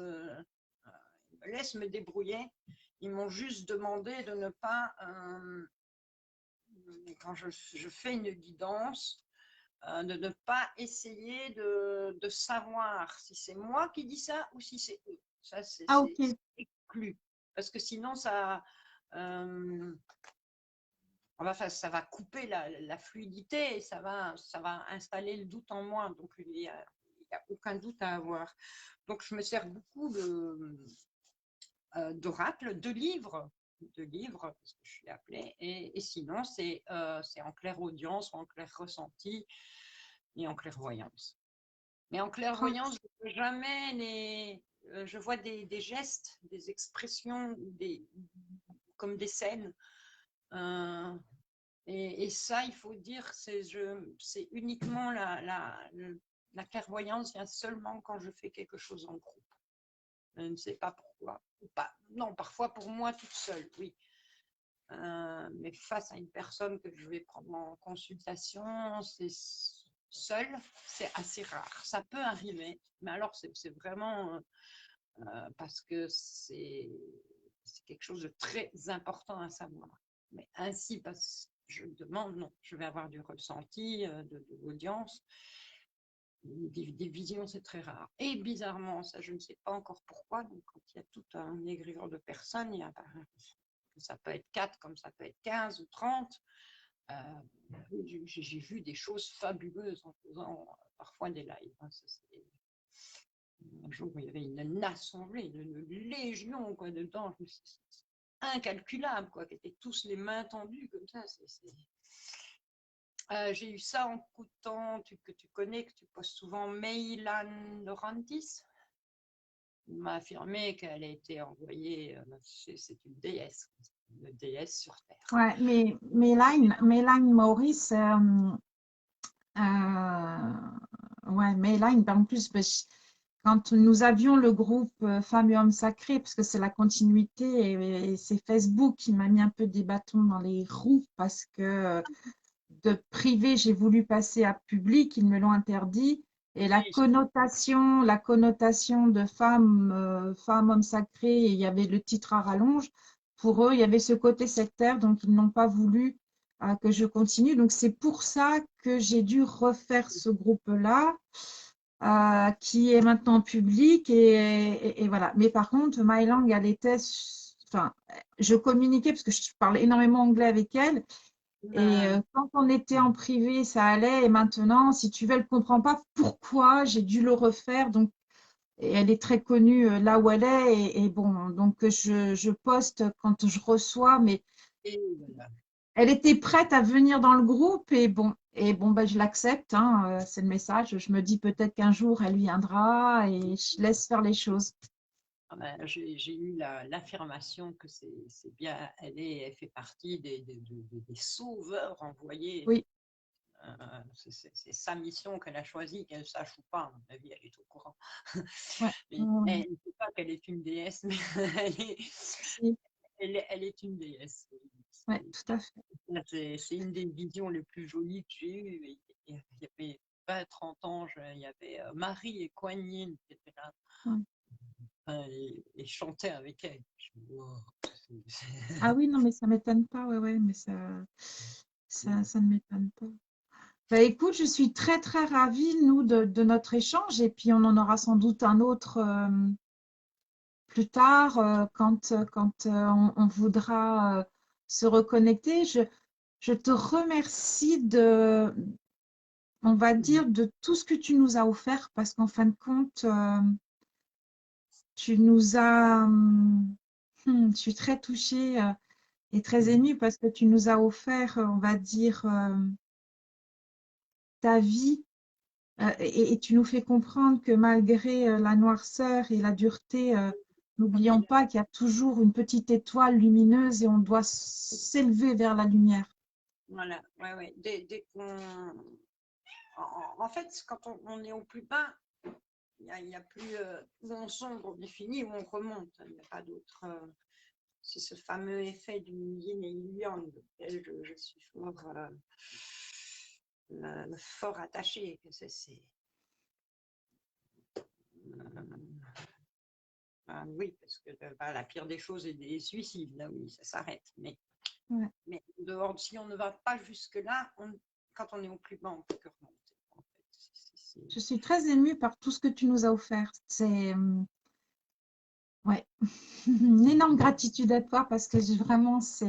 me débrouiller. Ils m'ont juste demandé de ne pas, quand je fais une guidance, de ne pas essayer de savoir si c'est moi qui dis ça ou si c'est eux. Ça, c'est Ah, ok. exclu. Parce que sinon, ça va couper la fluidité et ça va installer le doute en moi. Donc, il n'y a aucun doute à avoir. Donc, je me sers beaucoup d'oracles, de livres, parce que je suis appelée. Et sinon, c'est en clairaudience ou en clair ressenti et en clairvoyance. Mais en clairvoyance, je ne jamais je vois des gestes, des expressions, comme des scènes. Et ça, il faut dire, c'est uniquement la clairvoyance vient seulement quand je fais quelque chose en groupe. Je ne sais pas pourquoi. Non, parfois pour moi toute seule, oui. Mais face à une personne que je vais prendre en consultation, c'est seul, c'est assez rare. Ça peut arriver, mais alors c'est vraiment parce que c'est quelque chose de très important à savoir. Mais ainsi, parce que je demande, non, je vais avoir du ressenti, de l'audience. Des visions, c'est très rare. Et bizarrement, ça, je ne sais pas encore pourquoi, donc quand il y a tout un égrégore de personnes, ça peut être 4 comme ça peut être 15 ou 30. J'ai vu des choses fabuleuses en faisant parfois des lives. Un jour, il y avait une assemblée, une légion quoi, dedans, incalculable, quoi, qui étaient tous les mains tendues comme ça. J'ai eu ça en écoutant, que tu connais, que tu postes souvent, Meylan Laurentis. Il m'a affirmé qu'elle a été envoyée, c'est une déesse sur Terre. Ouais, mais Mélanie Maurice, ouais, Mélanie, en plus, quand nous avions le groupe Femmes et Hommes Sacrés, parce que c'est la continuité, et c'est Facebook qui m'a mis un peu des bâtons dans les roues, parce que de privé, j'ai voulu passer à public, ils me l'ont interdit. Et la connotation de femme, homme sacré, il y avait le titre à rallonge. Pour eux, il y avait ce côté sectaire, donc ils n'ont pas voulu que je continue. Donc c'est pour ça que j'ai dû refaire ce groupe-là, qui est maintenant public. Et voilà. Mais par contre, My Langue, elle était, enfin, je communiquais parce que je parlais énormément anglais avec elle. Et quand on était en privé, ça allait. Et maintenant, si tu veux, elle ne comprend pas pourquoi j'ai dû le refaire. Donc, et elle est très connue là où elle est. Et bon, donc je poste quand je reçois. Mais et voilà. elle était prête à venir dans le groupe. Et bon ben, je l'accepte. Hein, c'est le message. Je me dis peut-être qu'un jour, elle viendra et je laisse faire les choses. Ah ben, j'ai eu l'affirmation que c'est bien, elle fait partie des sauveurs envoyés. Oui, C'est sa mission qu'elle a choisie, qu'elle sache ou pas. À mon avis, elle est au courant. ouais, Mais ouais, elle ne sait pas qu'elle est une déesse, mais elle est, si, elle est une déesse. ouais, tout à fait. C'est une des visions les plus jolies que j'ai eues. Il y avait 20-30 ans, il y avait Marie et Kuan Yin qui étaient là Ouais. et chantaient avec elle. Je me dis, wow, Ah oui, non, mais ça m'étonne pas. Ouais, ouais, mais ça ne m'étonne pas. Bah, écoute, je suis très très ravie, nous, de notre échange et puis on en aura sans doute un autre plus tard quand on voudra se reconnecter. Je te remercie on va dire, de tout ce que tu nous as offert parce qu'en fin de compte, tu nous as... je suis très touchée et très émue parce que tu nous as offert, on va dire, ta vie. Et tu nous fais comprendre que malgré la noirceur et la dureté, n'oublions pas qu'il y a toujours une petite étoile lumineuse et on doit s'élever vers la lumière. voilà, ouais, ouais. Dès qu'on. En fait, quand on est au plus bas, il n'y a plus où on sombre défini, où on remonte. Il n'y a pas d'autre. C'est ce fameux effet du yin et du yang auquel je suis fort attachée. Oui, parce que la pire des choses est des suicides, là oui, ça s'arrête. Ouais. Mais dehors, si on ne va pas jusque-là, quand on est au plus bas, on ne peut que remonter. En fait. Je suis très émue par tout ce que tu nous as offert. C'est ouais. Une énorme gratitude à toi parce que vraiment, tu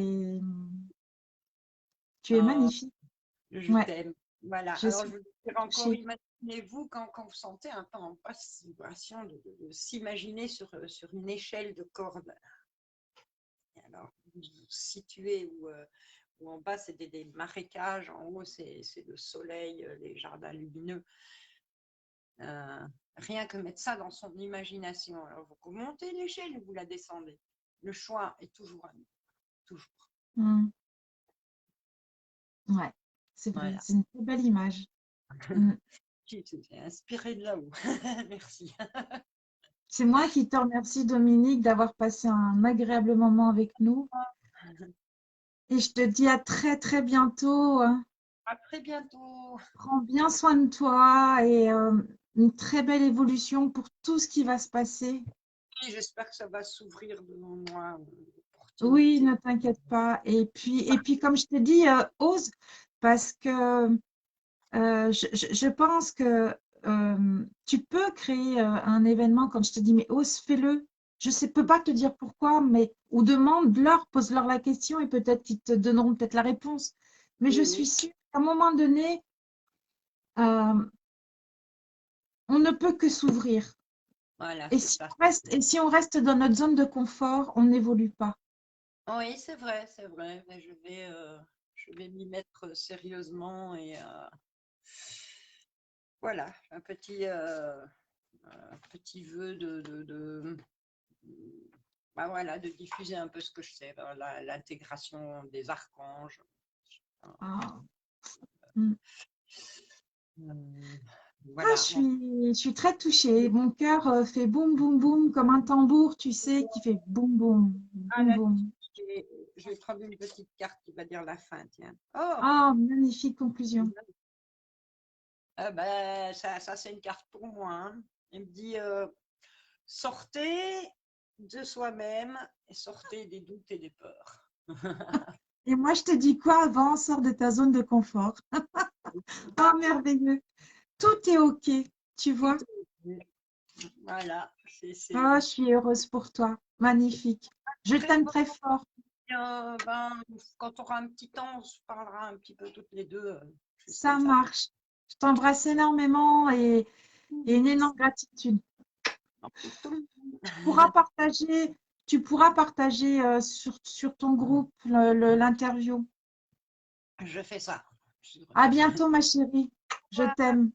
es Oh, magnifique. je Ouais, t'aime. Voilà. je Alors, je suis veux dire encore, touchée. imaginez-vous quand vous sentez un peu en vibration de s'imaginer sur une échelle de corde. Et alors, vous vous situez où en bas, c'est des marécages, en haut, c'est le soleil, les jardins lumineux. Rien que mettre ça dans son imagination. Alors, vous montez l'échelle ou vous la descendez. Le choix est toujours à nous. Toujours. Mm. Ouais, c'est vrai. Voilà. C'est une très belle image. Mm. J'ai inspiré de là-haut. Merci. C'est moi qui te remercie, Dominique, d'avoir passé un agréable moment avec nous. Et je te dis à très, très bientôt. Hein. À très bientôt. Prends bien soin de toi et une très belle évolution pour tout ce qui va se passer. Et j'espère que ça va s'ouvrir devant moi, Oui, l'opportunité. ne t'inquiète pas. Et puis, comme je t'ai dit, ose, parce que je pense que tu peux créer un événement, comme je te dis, mais ose, fais-le. Je ne peux pas te dire pourquoi, mais ou demande-leur, pose-leur la question et peut-être qu'ils te donneront peut-être la réponse. Mais je Oui, suis oui. sûre qu'à un moment donné, euh, on ne peut que s'ouvrir. Voilà, Et c'est si ça. on reste dans notre zone de confort, on n'évolue pas. Oui, c'est vrai, c'est vrai. Mais je vais m'y mettre sérieusement et voilà, un petit vœu voilà, de diffuser un peu ce que je sais, l'intégration des archanges. Ah. Mm. Euh, Ah, voilà. je suis très touchée. Mon cœur fait boum, boum, boum, comme un tambour, tu sais, qui fait boum, boum, Ah, boum, là, boum. je vais prendre une petite carte qui va dire la fin, tiens. Oh, Ah, magnifique conclusion. ça c'est une carte pour moi. Hein. Il me dit sortez de soi-même et sortez des doutes et des peurs. Et moi, je te dis quoi avant? Sors de ta zone de confort. Ah, merveilleux. Tout est OK, tu vois? Voilà, Ah, c'est je suis heureuse pour toi. Magnifique. Je très t'aime beau. très fort. quand on aura un petit temps, on se parlera un petit peu toutes les deux. Juste Ça comme ça. marche. Je t'embrasse énormément et une énorme gratitude. Tu pourras partager sur ton groupe l'interview. Je fais ça. À bientôt, ma chérie. Je t'aime.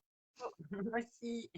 Merci.